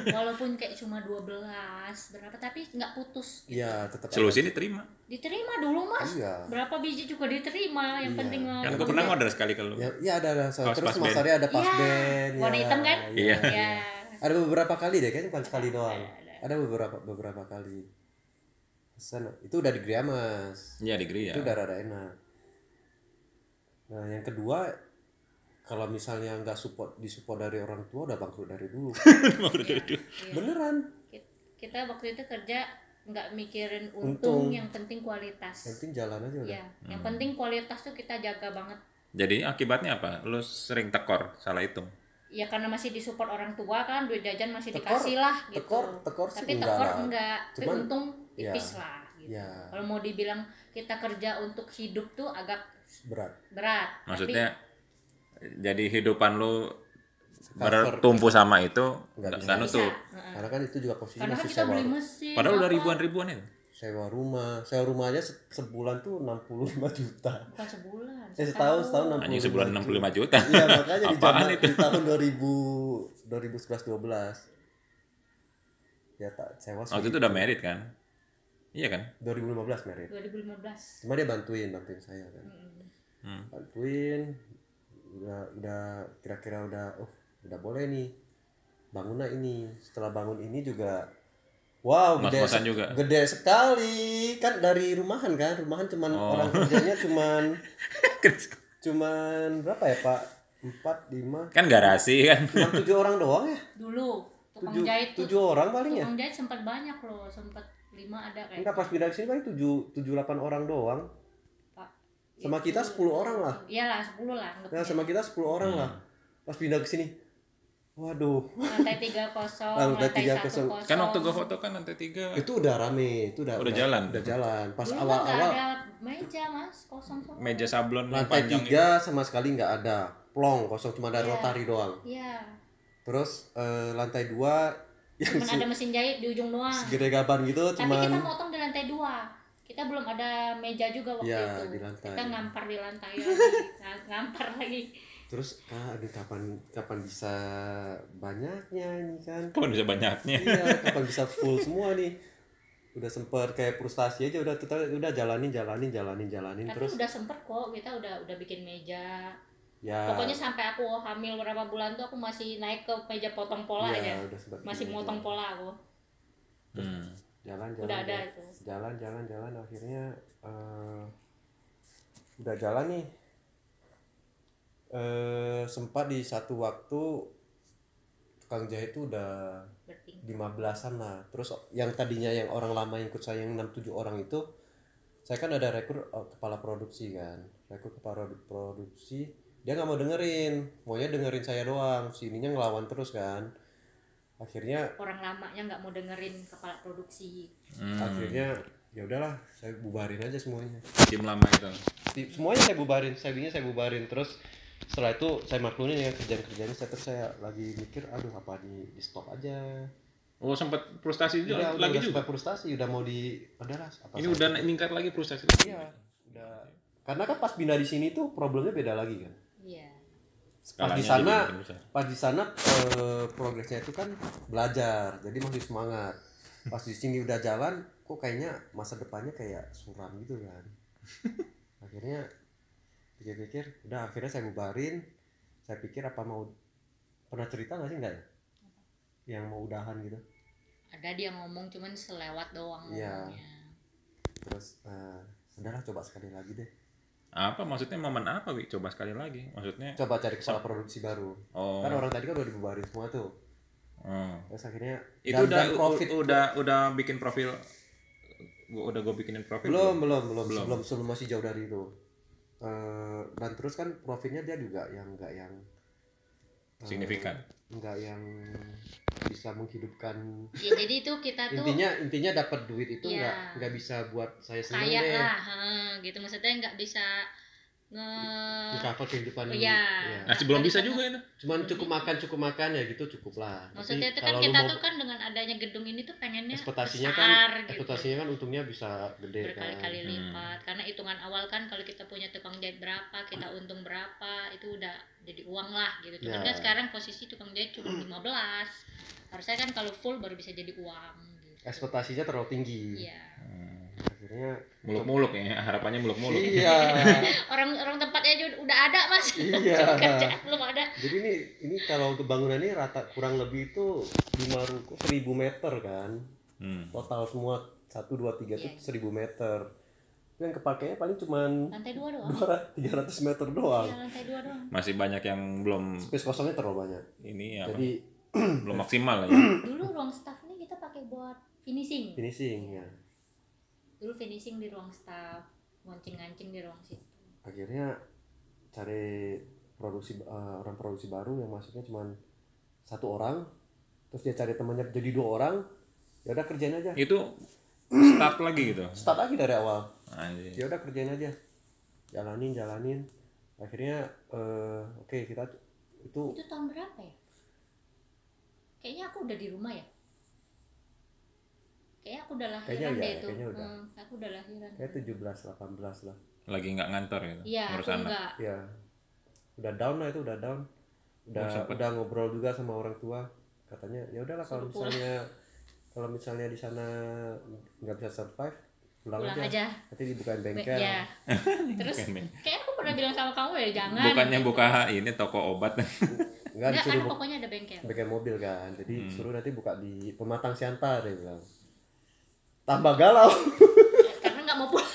Speaker 3: Walaupun kayak cuma 12 berapa tapi nggak putus.
Speaker 1: Iya tetap
Speaker 2: Solusi diterima.
Speaker 3: Diterima dulu mas.
Speaker 1: Iya.
Speaker 3: Berapa biji juga diterima. Yang penting mah.
Speaker 2: Kan gue pernah order sekali ke lu.
Speaker 1: Ya ada.
Speaker 2: Kaos
Speaker 1: Terus
Speaker 2: pas
Speaker 1: Mas
Speaker 2: band.
Speaker 1: Arya ada pas
Speaker 3: Iya,
Speaker 1: band.
Speaker 3: warna
Speaker 1: ya,
Speaker 3: hitam kan?
Speaker 2: Iya.
Speaker 3: Ya.
Speaker 1: Ada beberapa kali deh, kayaknya bukan sekali doang. Ada beberapa kali. Sana itu udah di Gria Mas.
Speaker 2: Iya di Gria.
Speaker 1: Itu udah rada enak. Nah yang kedua, kalau misalnya nggak disupport dari orang tua, udah bangkrut dari dulu. Beneran.
Speaker 3: Kita waktu itu kerja nggak mikirin
Speaker 1: Untung.
Speaker 3: untung, yang penting kualitas.
Speaker 1: Yang penting jalan aja udah.
Speaker 3: Ya, yang penting kualitas tuh kita jaga banget.
Speaker 2: Jadi akibatnya apa? Lu sering tekor, salah hitung.
Speaker 3: Ya karena masih disupport orang tua kan, duit jajan masih dikasih lah gitu.
Speaker 1: tekor sih
Speaker 3: Tapi
Speaker 1: enggak
Speaker 3: tekor
Speaker 1: lah.
Speaker 3: enggak, tapi
Speaker 1: Cuman,
Speaker 3: untung
Speaker 1: ya,
Speaker 3: tipis lah gitu.
Speaker 1: ya.
Speaker 3: Kalau mau dibilang kita kerja untuk hidup tuh agak
Speaker 1: Berat.
Speaker 2: Maksudnya jadi hidupan lu
Speaker 1: Cover.
Speaker 2: bertumpu sama itu
Speaker 1: Nggak
Speaker 2: nggak
Speaker 3: tapi
Speaker 2: nutup.
Speaker 3: bisa.
Speaker 1: Karena kan itu juga posisinya
Speaker 3: Karena kan
Speaker 1: masih
Speaker 3: kita
Speaker 1: sewa.
Speaker 3: beli mesin.
Speaker 2: Padahal udah
Speaker 3: apa.
Speaker 2: ribuan itu.
Speaker 1: Sewa rumah aja sebulan tuh 65 juta.
Speaker 3: Bukan sebulan.
Speaker 1: Setahun 65
Speaker 2: Anjing sebulan 65 juta.
Speaker 1: Iya makanya
Speaker 2: Apaan itu?
Speaker 1: di tahun 2011-12 ya tak sewa sih.
Speaker 2: Waktu itu udah merit kan? Iya kan?
Speaker 1: 2015 merit.
Speaker 3: 2015.
Speaker 1: Cuma dia bantuin saya kan. Bantuin udah kira-kira udah boleh nih. Bangunlah ini. Setelah bangun ini juga wow,
Speaker 2: Ngos-ngosan juga.
Speaker 1: gede sekali. Kan dari rumahan cuman orang kerjanya cuman berapa ya, Pak? 4, 5.
Speaker 2: Kan garasi kan.
Speaker 1: Cuma 7 orang doang ya?
Speaker 3: Dulu tukang
Speaker 1: 7
Speaker 3: jahit tuh.
Speaker 1: orang paling ya?
Speaker 3: Tukang jahit sempat banyak loh, sempat 5 ada kayak.
Speaker 1: Enggak, pas pindah ke sini paling 7-8 orang doang.
Speaker 3: Pak.
Speaker 1: Sama kita 10 orang lah.
Speaker 3: Iyalah 10 lah.
Speaker 1: Nah, sama kita 10 orang lah. Pas pindah ke sini. Waduh.
Speaker 3: Lantai 3 kosong,
Speaker 1: Lantai
Speaker 3: lantai
Speaker 1: 3
Speaker 3: 1
Speaker 1: kosong.
Speaker 3: kosong.
Speaker 2: Kan waktu gue foto kan lantai 3.
Speaker 1: Itu udah rame, itu udah
Speaker 2: jalan.
Speaker 1: Udah jalan. Pas
Speaker 3: Dulu nggak
Speaker 1: awal-awal
Speaker 3: ada meja mas, kosong semua.
Speaker 2: Meja sablon yang
Speaker 1: lantai
Speaker 2: panjang
Speaker 1: 3 sama sekali nggak ada. Plong, kosong, cuma ada
Speaker 3: Iya.
Speaker 1: rotari doang.
Speaker 3: Iya.
Speaker 1: Terus lantai 2 yang
Speaker 3: Cuman ada mesin jahit di ujung doang.
Speaker 1: segede gaban gitu
Speaker 3: Tapi kita
Speaker 1: cuman
Speaker 3: motong di lantai 2. Kita belum ada meja juga waktu
Speaker 1: Iya,
Speaker 3: itu.
Speaker 1: di lantai.
Speaker 3: Kita ngampar di lantai lagi. Ngampar lagi.
Speaker 1: terus ini kapan bisa banyaknya ini kan.
Speaker 2: Kapan bisa banyaknya?
Speaker 1: Iya, kapan bisa full semua nih. udah sempet kayak frustasi aja, udah jalanin
Speaker 3: Tapi
Speaker 1: terus
Speaker 3: udah sempet kok, kita udah bikin meja.
Speaker 1: ya.
Speaker 3: Pokoknya sampai aku hamil berapa bulan tuh aku masih naik ke meja potong pola
Speaker 1: Iya,
Speaker 3: aja.
Speaker 1: udah sempet
Speaker 3: Masih
Speaker 1: bikin
Speaker 3: motong
Speaker 1: meja.
Speaker 3: pola aku.
Speaker 1: jalan
Speaker 3: Udah ada itu.
Speaker 1: jalan akhirnya udah jalan nih, sempat di satu waktu tukang jahit itu udah
Speaker 3: Berarti
Speaker 1: 15-an lah. Terus yang tadinya yang orang lama yang ikut saya yang 6-7 orang itu, saya kan ada rekrut kepala produksi kan, rekrut kepala produksi, dia nggak mau maunya dengerin saya doang, sininya ngelawan terus kan. Akhirnya
Speaker 3: orang lamanya nggak mau dengerin kepala produksi.
Speaker 1: akhirnya ya udahlah, saya bubarin aja semuanya.
Speaker 2: Tim lama itu.
Speaker 1: Semuanya saya bubarin terus. Setelah itu saya maklumin ya kerjaan-kerjaan saya, terus saya lagi mikir aduh apa di stop aja.
Speaker 2: Oh sempat frustasi juga
Speaker 1: Udah
Speaker 2: lagi juga.
Speaker 1: sempat frustasi, udah mau udahlah apa.
Speaker 2: Ini udah meningkat lagi frustasi.
Speaker 1: Iya, udah. Karena kan pas pindah di sini tuh problemnya beda lagi kan.
Speaker 3: Iya.
Speaker 1: Pas di sana progresnya itu kan belajar, jadi masih semangat. Pas di sini udah jalan, kok kayaknya masa depannya kayak suram gitu kan. Akhirnya pikir-pikir, udah akhirnya saya bubarin. Saya pikir apa mau, pernah cerita nggak sih, enggak ya? Yang mau udahan gitu.
Speaker 3: Ada dia ngomong cuman selewat doang
Speaker 1: Iya.
Speaker 3: ngomongnya.
Speaker 1: Terus udahlah coba sekali lagi deh.
Speaker 2: Apa maksudnya momen apa Wi? Coba sekali lagi. Maksudnya
Speaker 1: Coba cari kepala produksi baru.
Speaker 2: Oh.
Speaker 1: Kan orang tadi kan udah dibubarin semua tuh. Terus akhirnya
Speaker 2: itu udah bikin profil. Udah gue bikinin profil.
Speaker 1: Belum sebelum masih jauh dari itu. Dan terus kan profilnya dia juga yang enggak yang
Speaker 2: signifikan.
Speaker 1: Enggak yang bisa menghidupkan.
Speaker 3: Ya, jadi itu kita tuh
Speaker 1: intinya dapat duit itu enggak bisa buat saya senang
Speaker 3: kayak
Speaker 1: deh.
Speaker 3: lah, gitu maksudnya nggak bisa
Speaker 1: cover kehidupan.
Speaker 3: Iya.
Speaker 2: Nah, belum bisa juga itu.
Speaker 1: Cuman cukup makan ya gitu cukup lah.
Speaker 3: Maksudnya itu kan kita tuh kan dengan adanya gedung ini tuh pengennya
Speaker 1: ekspektasinya
Speaker 3: besar,
Speaker 1: kan gitu. Untungnya bisa gede
Speaker 3: berkali-kali lipat. Karena hitungan awal kan kalau kita punya tukang jahit berapa, kita untung berapa, itu udah jadi uang lah gitu. Cuman kan sekarang posisi tukang jahit cuma 15. Harusnya kan kalau full baru bisa jadi uang gitu.
Speaker 1: Ekspektasinya terlalu tinggi.
Speaker 3: Iya.
Speaker 1: Akhirnya
Speaker 2: muluk-muluk ya, harapannya muluk-muluk.
Speaker 1: Iya.
Speaker 3: orang tempatnya aja udah ada Mas.
Speaker 1: Iya.
Speaker 3: Kerjaan belum ada.
Speaker 1: Jadi ini kalau untuk bangunan ini rata kurang lebih itu 1000 meter kan. Total semua 1 2 3 itu 1000 meter. Yang kepakainya paling cuman
Speaker 3: lantai 2 doang.
Speaker 1: 300 meter doang.
Speaker 3: Iya, lantai 2 doang.
Speaker 2: Masih banyak yang belum
Speaker 1: Space kosongnya terlalu banyak.
Speaker 2: Ini apa?
Speaker 1: Jadi
Speaker 2: belum maksimal lah ya.
Speaker 3: Dulu ruang staff ini kita pakai buat finishing
Speaker 1: ya.
Speaker 3: Dulu finishing di ruang staff, ngancing-ngancing di ruang situ.
Speaker 1: Akhirnya cari orang produksi baru yang masuknya cuma 1 orang, terus dia cari temannya jadi 2 orang, ya udah kerjain aja.
Speaker 2: Itu start lagi gitu.
Speaker 1: Start lagi dari awal.
Speaker 2: Anjir.
Speaker 1: Ya udah kerjain aja. Jalanin. Akhirnya oke, kita
Speaker 3: Itu tahun berapa ya? Kayaknya aku udah di rumah ya. Kayaknya aku udah lahiran deh itu. Aku udah lahiran.
Speaker 1: Kayak 17 18 lah.
Speaker 2: Lagi nggak ngantor gitu.
Speaker 3: Iya, aku enggak.
Speaker 1: Iya. Udah down lah itu, udah down. Udah ngobrol juga sama orang tua. Katanya ya udahlah kalau misalnya di sana nggak bisa survive, pulang aja. Nanti dibukain bengkel.
Speaker 3: Ya. Terus kayak aku pernah bilang sama kamu ya jangan.
Speaker 2: Bukannya buka ini toko obat.
Speaker 1: Enggak, disuruh
Speaker 3: kan pokoknya ada bengkel
Speaker 1: mobil kan. Jadi suruh nanti buka di Pematang Siantar, dia bilang. Tambah galau.
Speaker 3: Karena nggak mau pulang.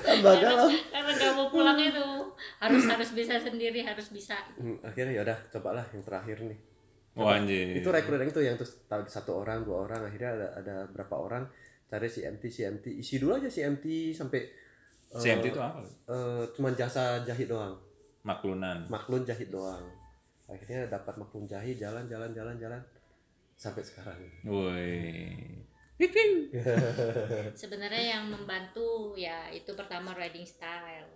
Speaker 1: Tambah galau.
Speaker 3: Karena nggak mau pulang itu harus bisa sendiri, harus bisa.
Speaker 1: Akhirnya ya udah cobalah yang terakhir nih.
Speaker 2: Anjir.
Speaker 1: Itu rekrutmen itu yang terus 1 orang 2 orang, akhirnya ada berapa orang cari CMT isi dulu aja CMT sampai
Speaker 2: CMT itu apa?
Speaker 1: Cuman jasa jahit doang. Maklun jahit doang. Akhirnya dapat maklun jahit, jalan sampai sekarang.
Speaker 2: Woi.
Speaker 3: Sebenarnya yang membantu ya itu pertama riding style,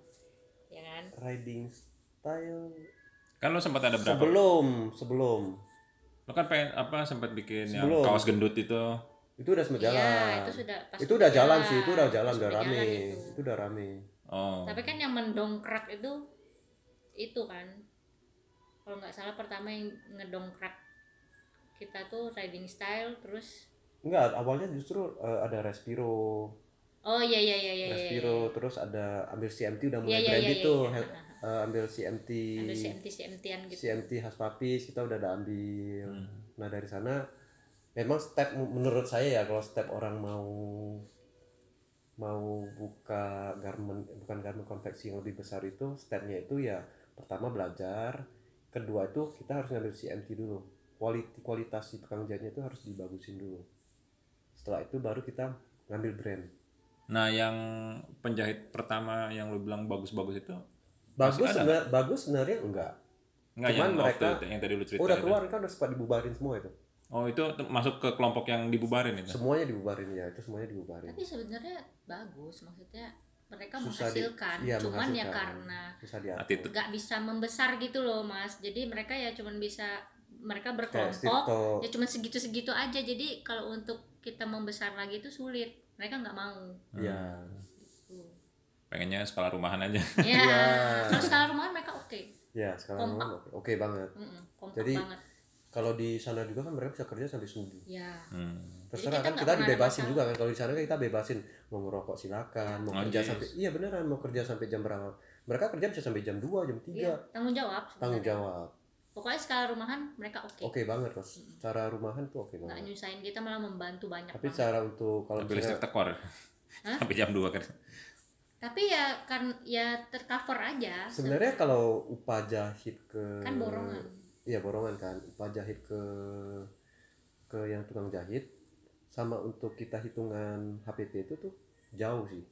Speaker 3: ya kan?
Speaker 1: Riding style.
Speaker 2: Kan lo sempat ada berapa?
Speaker 1: Sebelum.
Speaker 2: Lo kan sempat bikin yang kaos gendut itu.
Speaker 1: Itu udah sempat jalan.
Speaker 3: Iya,
Speaker 1: itu udah jalan sih, itu udah jalan, udah rame. Itu udah rame.
Speaker 2: Oh.
Speaker 3: Tapi kan yang mendongkrak itu kan, kalau nggak salah pertama yang ngedongkrak kita tuh riding style, terus
Speaker 1: Enggak, awalnya justru ada Respiro.
Speaker 3: Oh iya iya iya iya iya.
Speaker 1: Respiro, terus ada ambil CMT udah mulai
Speaker 3: Iya, iya,
Speaker 1: branded
Speaker 3: iya,
Speaker 1: tuh.
Speaker 3: iya.
Speaker 1: Ambil CMT,
Speaker 3: Ambil CMT-CMT-an gitu.
Speaker 1: CMT khas papis kita udah ada ambil. Nah dari sana memang step menurut saya ya, kalau step orang mau buka garment, bukan garment konveksi yang lebih besar, itu stepnya itu ya pertama belajar, kedua itu kita harus ngambil CMT dulu, kualitas si tukang jahitnya itu harus dibagusin dulu, setelah itu baru kita ngambil brand.
Speaker 2: Nah, yang penjahit pertama yang lu bilang bagus-bagus itu
Speaker 1: Bagus sebenarnya enggak,
Speaker 2: enggak,
Speaker 1: cuman
Speaker 2: yang
Speaker 1: mereka
Speaker 2: yang tadi lu cerita
Speaker 1: udah
Speaker 2: itu.
Speaker 1: keluar kan, udah sempat dibubarin semua itu.
Speaker 2: Oh, itu masuk ke kelompok yang dibubarin itu.
Speaker 1: Semuanya dibubarin ya, itu semuanya dibubarin.
Speaker 3: Tapi sebenarnya bagus, maksudnya mereka
Speaker 1: Susah
Speaker 3: menghasilkan,
Speaker 1: iya,
Speaker 3: cuman ya
Speaker 1: menghasilkan.
Speaker 3: karena
Speaker 1: Susah diatur.
Speaker 2: Attitude.
Speaker 3: nggak bisa membesar gitu loh Mas. Jadi mereka ya cuman bisa, mereka
Speaker 1: Kayak
Speaker 3: berkelompok
Speaker 1: Stirto.
Speaker 3: ya cuman segitu-segitu aja. Jadi kalau untuk kita membesar lagi itu sulit, mereka nggak mau.
Speaker 1: Iya.
Speaker 2: Pengennya skala rumahan aja.
Speaker 3: Ya,
Speaker 1: Iya.
Speaker 3: kalau skala rumahan mereka oke.
Speaker 1: Ya sekarang
Speaker 3: Kompak.
Speaker 1: memang oke banget.
Speaker 3: Kompak
Speaker 1: Jadi
Speaker 3: banget.
Speaker 1: kalau di sana juga kan mereka bisa kerja sampai subuh.
Speaker 3: Ya.
Speaker 1: Terserah
Speaker 3: Jadi
Speaker 1: kan,
Speaker 3: nggak
Speaker 1: kita
Speaker 3: pernah ada
Speaker 1: dibebasin
Speaker 3: masalah.
Speaker 1: juga kan, kalau di sana kan kita bebasin mau ngerokok silakan, mau
Speaker 2: Oh,
Speaker 1: kerja
Speaker 2: yes.
Speaker 1: sampai, iya beneran, mau kerja sampai jam berapa. Mereka kerja bisa sampai jam 2, jam 3.
Speaker 3: Iya, tanggung jawab.
Speaker 1: Tanggung
Speaker 3: sebenarnya.
Speaker 1: jawab.
Speaker 3: Pokoknya skala rumahan mereka oke.
Speaker 1: Oke banget Mas. Cara rumahan tuh oke
Speaker 3: Nggak
Speaker 1: banget.
Speaker 3: nyusahin kita, malah membantu banyak
Speaker 1: Tapi
Speaker 3: banget.
Speaker 1: cara untuk kalau
Speaker 2: Tapi
Speaker 1: misalnya
Speaker 2: listrik tekor. Sampai jam 2 kan.
Speaker 3: Tapi ya kan ya tercover aja.
Speaker 1: sebenarnya kalau upah jahit ke
Speaker 3: Kan borongan.
Speaker 1: Iya borongan kan, upah jahit ke yang tukang jahit sama untuk kita hitungan HPP itu tuh jauh sih.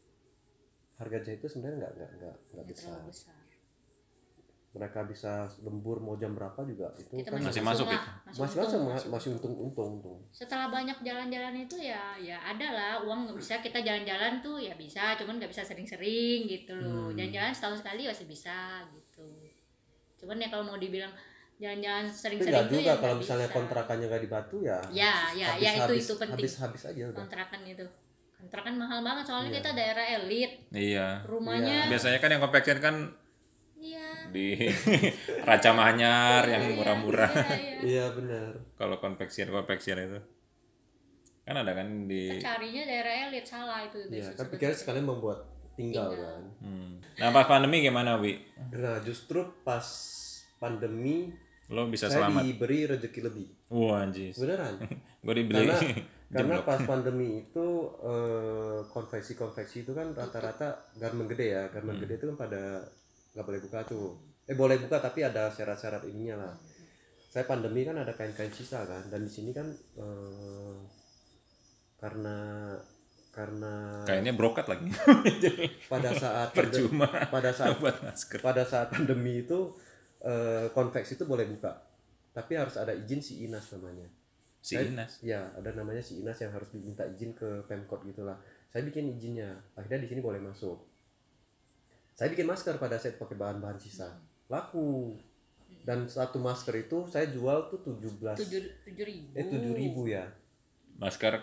Speaker 1: Harga jahit itu sebenarnya nggak
Speaker 3: Nggak
Speaker 1: besar.
Speaker 3: terlalu besar.
Speaker 1: Mereka bisa lembur mau jam berapa juga itu
Speaker 3: Kita
Speaker 1: kan
Speaker 2: masih
Speaker 3: untung
Speaker 2: masuk
Speaker 3: lah,
Speaker 2: itu.
Speaker 1: masih
Speaker 3: untung,
Speaker 1: masih untung.
Speaker 3: Setelah banyak jalan-jalan itu ya ada lah uang. Nggak bisa kita jalan-jalan tuh ya bisa, cuman nggak bisa sering-sering gitu loh. Jalan-jalan setahun sekali masih bisa gitu. Cuman ya kalau mau dibilang jalan-jalan
Speaker 1: Tapi
Speaker 3: sering-sering
Speaker 1: nggak
Speaker 3: tuh
Speaker 1: juga
Speaker 3: ya
Speaker 1: kalau
Speaker 3: nggak
Speaker 1: misalnya
Speaker 3: bisa.
Speaker 1: kontrakannya nggak di Batu ya.
Speaker 3: Ya itu penting.
Speaker 1: Habis aja udah.
Speaker 3: Kontrakan itu. Kontrakan mahal banget soalnya
Speaker 1: Iya.
Speaker 3: kita daerah elit.
Speaker 2: Iya.
Speaker 3: Rumahnya
Speaker 2: Biasanya kan yang compaction kan
Speaker 3: iya.
Speaker 2: di Raja Manyar yang murah-murah.
Speaker 3: Iya.
Speaker 1: Iya benar.
Speaker 2: Kalau konveksian itu kan ada kan di.
Speaker 3: Kita carinya daerah elit, salah itu.
Speaker 1: Iya, kan pikirnya sekalian membuat tinggal kan.
Speaker 2: Nah, pas pandemi gimana, Wi?
Speaker 1: Nah, justru pas pandemi
Speaker 2: Lo bisa
Speaker 1: saya
Speaker 2: selamat.
Speaker 1: diberi rezeki lebih.
Speaker 2: Wah, anjis.
Speaker 1: Beneran.
Speaker 2: Gue dibeli.
Speaker 1: Karena pas pandemi itu konveksi itu kan rata-rata garmen gede ya. Garmen gede itu kan pada nggak boleh buka tuh. Boleh buka tapi ada syarat-syarat ininya lah. Saya pandemi kan ada kain-kain sisa kan, dan di sini kan karena
Speaker 2: Kayaknya brokat lagi.
Speaker 1: pada saat
Speaker 2: Percuma. Buat masker.
Speaker 1: pada saat pandemi itu konveksi itu boleh buka, tapi harus ada izin si Inas namanya.
Speaker 2: Inas.
Speaker 1: Ya, ada namanya si Inas yang harus diminta izin ke Pemkot gitulah. Saya bikin izinnya, akhirnya di sini boleh masuk. Saya bikin masker pada saat pakai bahan-bahan sisa, laku. Dan satu masker itu saya jual tuh
Speaker 3: 7.000.
Speaker 1: 7.000 ya.
Speaker 2: Masker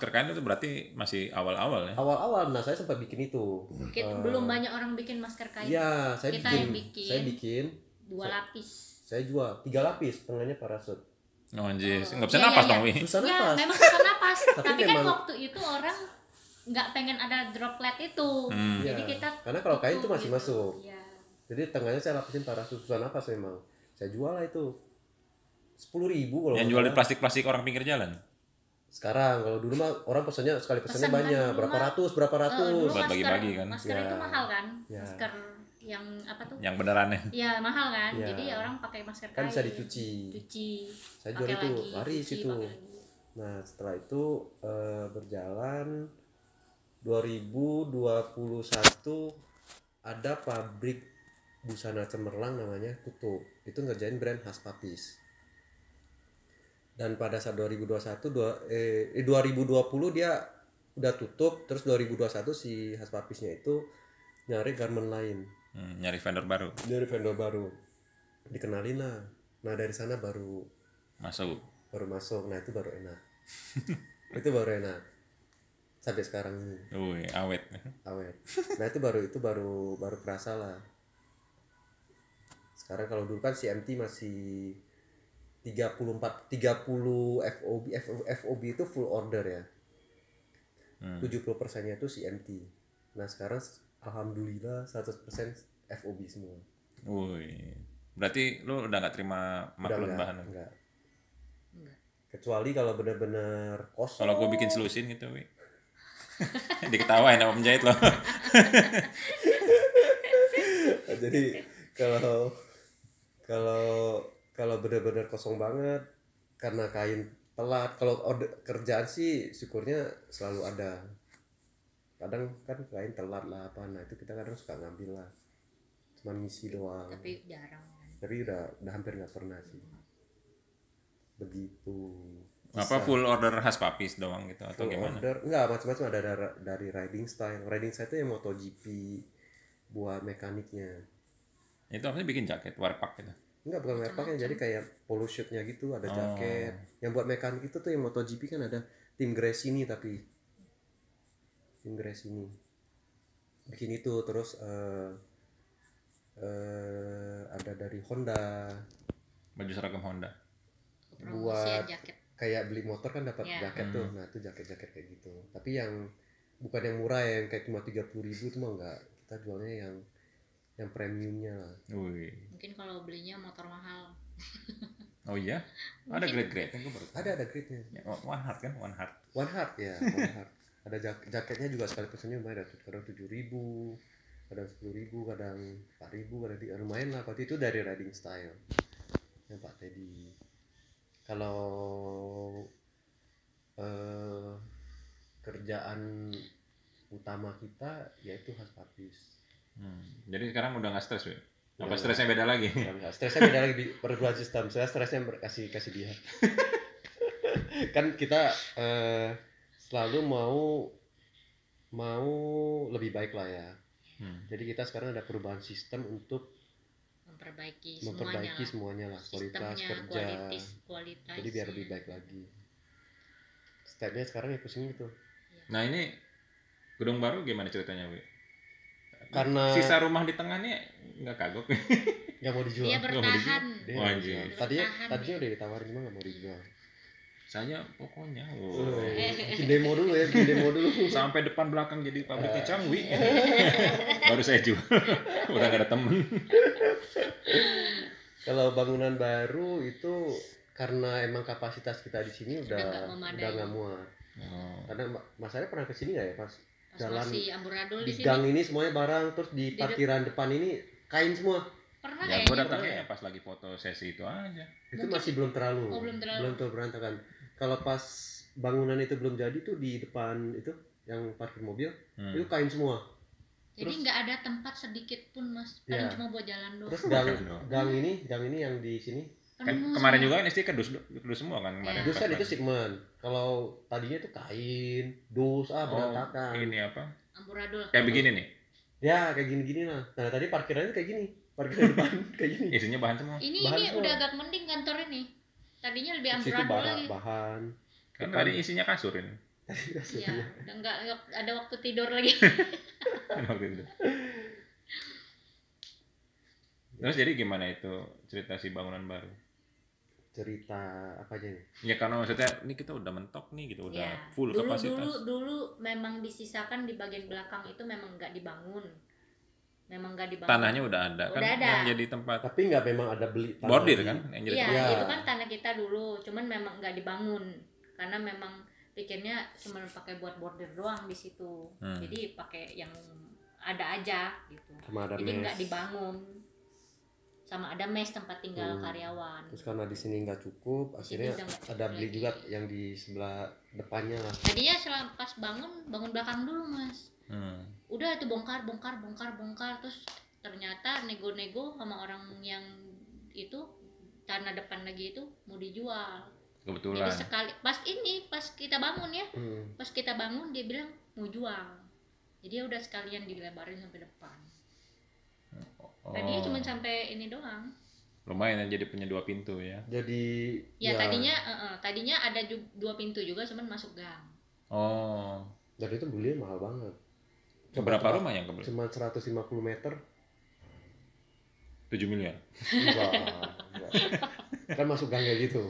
Speaker 2: kain itu berarti masih awal-awal ya.
Speaker 1: Awal-awal, nah saya sempat bikin itu.
Speaker 3: Belum banyak orang bikin masker kain.
Speaker 1: Iya, saya
Speaker 3: Kita
Speaker 1: bikin.
Speaker 3: yang bikin.
Speaker 1: Saya bikin.
Speaker 3: 2 lapis.
Speaker 1: Saya jual 3 lapis, tengahnya parasut.
Speaker 2: Oh, anjis. Nggak bisa
Speaker 3: Iya,
Speaker 2: napas
Speaker 3: iya,
Speaker 2: dong, Wi.
Speaker 1: Susah
Speaker 3: Ya,
Speaker 1: nafas.
Speaker 3: memang susah napas.
Speaker 1: Tapi
Speaker 3: Tapi kan
Speaker 1: memang-
Speaker 3: waktu itu orang nggak pengen ada droplet itu. Jadi
Speaker 1: Iya,
Speaker 3: kita
Speaker 1: karena kalau kain
Speaker 3: tutup
Speaker 1: tuh masih
Speaker 3: gitu.
Speaker 1: masuk.
Speaker 3: Iya.
Speaker 1: Jadi tengahnya saya lapisin parasut, susah nafas memang. Saya jual lah itu 10.000 kalau
Speaker 2: Yang
Speaker 1: nggak
Speaker 2: jual di
Speaker 1: salah.
Speaker 2: plastik-plastik orang pinggir jalan.
Speaker 1: Sekarang kalau dulu mah orang pesannya sekali pesannya
Speaker 3: Pesan kan
Speaker 1: banyak,
Speaker 3: dulu
Speaker 1: berapa
Speaker 3: mah.
Speaker 1: ratus.
Speaker 3: Dulu
Speaker 2: Buat bagi-bagi kan.
Speaker 3: Masker
Speaker 1: Ya.
Speaker 3: itu mahal kan?
Speaker 1: Ya.
Speaker 3: Masker yang apa tuh?
Speaker 2: Yang benerannya.
Speaker 3: Iya, mahal kan?
Speaker 1: Ya.
Speaker 3: Jadi orang pakai masker
Speaker 1: Kan
Speaker 3: kain.
Speaker 1: bisa dicuci.
Speaker 3: Cuci.
Speaker 1: Saya jual
Speaker 3: pakai
Speaker 1: itu,
Speaker 3: lagi,
Speaker 1: laris
Speaker 3: cuci,
Speaker 1: itu.
Speaker 3: pakai lagi.
Speaker 1: Nah setelah itu berjalan 2021 ada pabrik busana cemerlang namanya tutup. Itu ngerjain brand khas papis. Dan pada saat 2020 dia udah tutup, terus 2021 si khas papisnya itu nyari garment lain,
Speaker 2: Nyari vendor baru.
Speaker 1: dari vendor baru, dikenalin lah. Nah dari sana baru
Speaker 2: Masuk.
Speaker 1: masuk. Nah itu baru enak. Itu baru enak sampai sekarang ini
Speaker 2: Wih, awet.
Speaker 1: awet. Nah itu baru kerasa lah. Sekarang kalau dulu kan CMT 30 FOB itu full order ya. 70%-nya itu CMT. Nah sekarang alhamdulillah 100% FOB semua.
Speaker 2: Wih. Berarti lu udah nggak terima maklun bahan?
Speaker 1: Enggak. Kecuali kalau benar-benar kosong.
Speaker 2: Kalau gue bikin selusin gitu, Wi. Diketawain sama penjahit lo.
Speaker 1: Jadi kalau benar-benar kosong banget karena kain telat, kalau kerjaan sih syukurnya selalu ada. Kadang kan kain telat lah apa, nah itu kita kadang suka ngambil lah, cuma ngisi doang.
Speaker 3: Tapi jarang.
Speaker 1: Tapi udah hampir nggak pernah sih. Begitu.
Speaker 2: Apa full order khas papis doang gitu atau
Speaker 1: Full
Speaker 2: gimana?
Speaker 1: order enggak, macam-macam ada dari riding style. Riding style itu yang MotoGP buat mekaniknya.
Speaker 2: Itu apa sih bikin jaket warpak gitu?
Speaker 1: Enggak, bukan merpaknya, jadi kayak polo shirt-nya gitu, ada jaket. Yang buat mekanik itu tuh yang MotoGP kan ada tim Gresini, tapi tim Gresini bikin itu. Terus ada dari Honda,
Speaker 2: Baju seragam Honda.
Speaker 1: buat
Speaker 3: jaket.
Speaker 1: kayak beli motor kan dapat jaket tuh. Nah itu jaket-jaket kayak gitu, tapi yang bukan yang murah ya, yang kayak cuma 30.000 itu mah enggak, kita jualnya yang premiumnya lah.
Speaker 2: Wih.
Speaker 3: Mungkin kalau belinya motor mahal.
Speaker 2: Oh iya? Ada grade-grade kan gue baru.
Speaker 1: Ada grade-nya.
Speaker 2: Ya, one heart kan, one heart.
Speaker 1: One heart ya, one heart. Ada jaketnya juga sekali pesannya lumayan, kadang 7.000, kadang 10.000, kadang 4.000, kadang lumayan lah. Waktu itu dari riding style yang Pak Teddy. Kalau kerjaan utama kita yaitu khas papis.
Speaker 2: Jadi sekarang udah nggak stres, Wi? Apa stresnya beda lagi?
Speaker 1: Stresnya beda lagi, perubahan sistem. Saya stresnya kasih dia. Kan kita selalu mau lebih baik lah ya. Jadi kita sekarang ada perubahan sistem untuk memperbaiki semuanya lah, kualitas kerja.
Speaker 3: Kualitas.
Speaker 1: Jadi biar lebih baik lagi. Stepnya sekarang ya pusing gitu.
Speaker 2: Nah ini gedung baru gimana ceritanya, Wi?
Speaker 1: Karena
Speaker 2: sisa rumah di tengahnya nggak kagok.
Speaker 1: Nggak mau dijual.
Speaker 3: Dia bertahan.
Speaker 2: Oh, anjir.
Speaker 1: Tadinya udah ditawarin cuma nggak mau dijual.
Speaker 2: Saya pokoknya
Speaker 1: Bikin demo dulu ya, bikin demo dulu.
Speaker 2: sampai depan belakang jadi pabriknya Cangwi. Baru saya jual. Udah nggak ada temen.
Speaker 1: Kalau bangunan baru itu karena emang kapasitas kita di sini udah nggak muat. Karena masalahnya pernah kesini nggak ya pas jalan
Speaker 3: masih amburadul
Speaker 1: di
Speaker 3: sini.
Speaker 1: gang ini semuanya barang, terus di parkiran depan ini kain semua.
Speaker 3: Pernah
Speaker 2: ya gue datangnya pas lagi foto sesi itu aja.
Speaker 1: Itu masih belum terlalu berantakan. Kalau pas bangunan itu belum jadi tuh di depan itu yang parkir mobil itu kain semua.
Speaker 3: Jadi nggak ada tempat sedikit pun, Mas. Paling cuma buat jalan doang.
Speaker 1: Terus gang ini yang di sini
Speaker 2: kan kemarin juga kan istri kedus semua kan kemarin.
Speaker 1: Dus kan itu segmen. Kalau tadinya itu kain, berantakan.
Speaker 2: Ini apa?
Speaker 3: Amburadul.
Speaker 2: Kayak begini nih.
Speaker 1: Ya kayak gini-gini lah. Nah tadi parkirannya kayak gini, parkiran depan kayak gini.
Speaker 2: Isinya bahan semua.
Speaker 3: Ini
Speaker 1: semua.
Speaker 3: udah agak mending kantor ini. Tadinya lebih
Speaker 1: Situ
Speaker 3: amburadul lagi.
Speaker 1: Bahan.
Speaker 2: Kan tadi isinya kasur ini.
Speaker 3: Iya, udah nggak ada waktu tidur lagi.
Speaker 2: Terus jadi gimana itu cerita si bangunan baru?
Speaker 1: Cerita apa aja nih?
Speaker 2: Ya karena maksudnya ini kita udah mentok nih gitu, udah full kapasitas.
Speaker 3: Dulu memang disisakan di bagian belakang itu memang nggak dibangun.
Speaker 2: Tanahnya udah ada kan yang jadi tempat.
Speaker 1: Tapi nggak memang ada beli tanah.
Speaker 2: Bordir kan yang jadi
Speaker 3: tempat. Iya, itu kan tanah kita dulu, cuman memang nggak dibangun karena memang pikirnya cuma pakai buat bordir doang di situ. Jadi pakai yang ada aja gitu. Jadi nggak dibangun. Sama ada mes tempat tinggal karyawan.
Speaker 1: Terus karena di sini nggak cukup, akhirnya ada beli juga yang di sebelah depannya lah.
Speaker 3: Tadinya pas bangun belakang dulu, Mas. Udah itu bongkar terus ternyata nego-nego sama orang yang itu tanah depan lagi itu mau dijual.
Speaker 2: Kebetulan.
Speaker 3: Jadi sekali pas kita bangun ya, pas kita bangun dia bilang mau jual. Jadi udah sekalian dilebarin sampai depan. Tadinya cuma sampai ini doang.
Speaker 2: Lumayan ya jadi punya 2 pintu ya.
Speaker 1: Jadi
Speaker 3: ya tadinya ada 2 pintu juga cuman masuk gang.
Speaker 2: Oh.
Speaker 1: Dan itu belinya mahal banget.
Speaker 2: Berapa rumah yang kebeli?
Speaker 1: Cuma 150 meter.
Speaker 2: 7 miliar.
Speaker 1: Enggak. Kan masuk gang kayak gitu.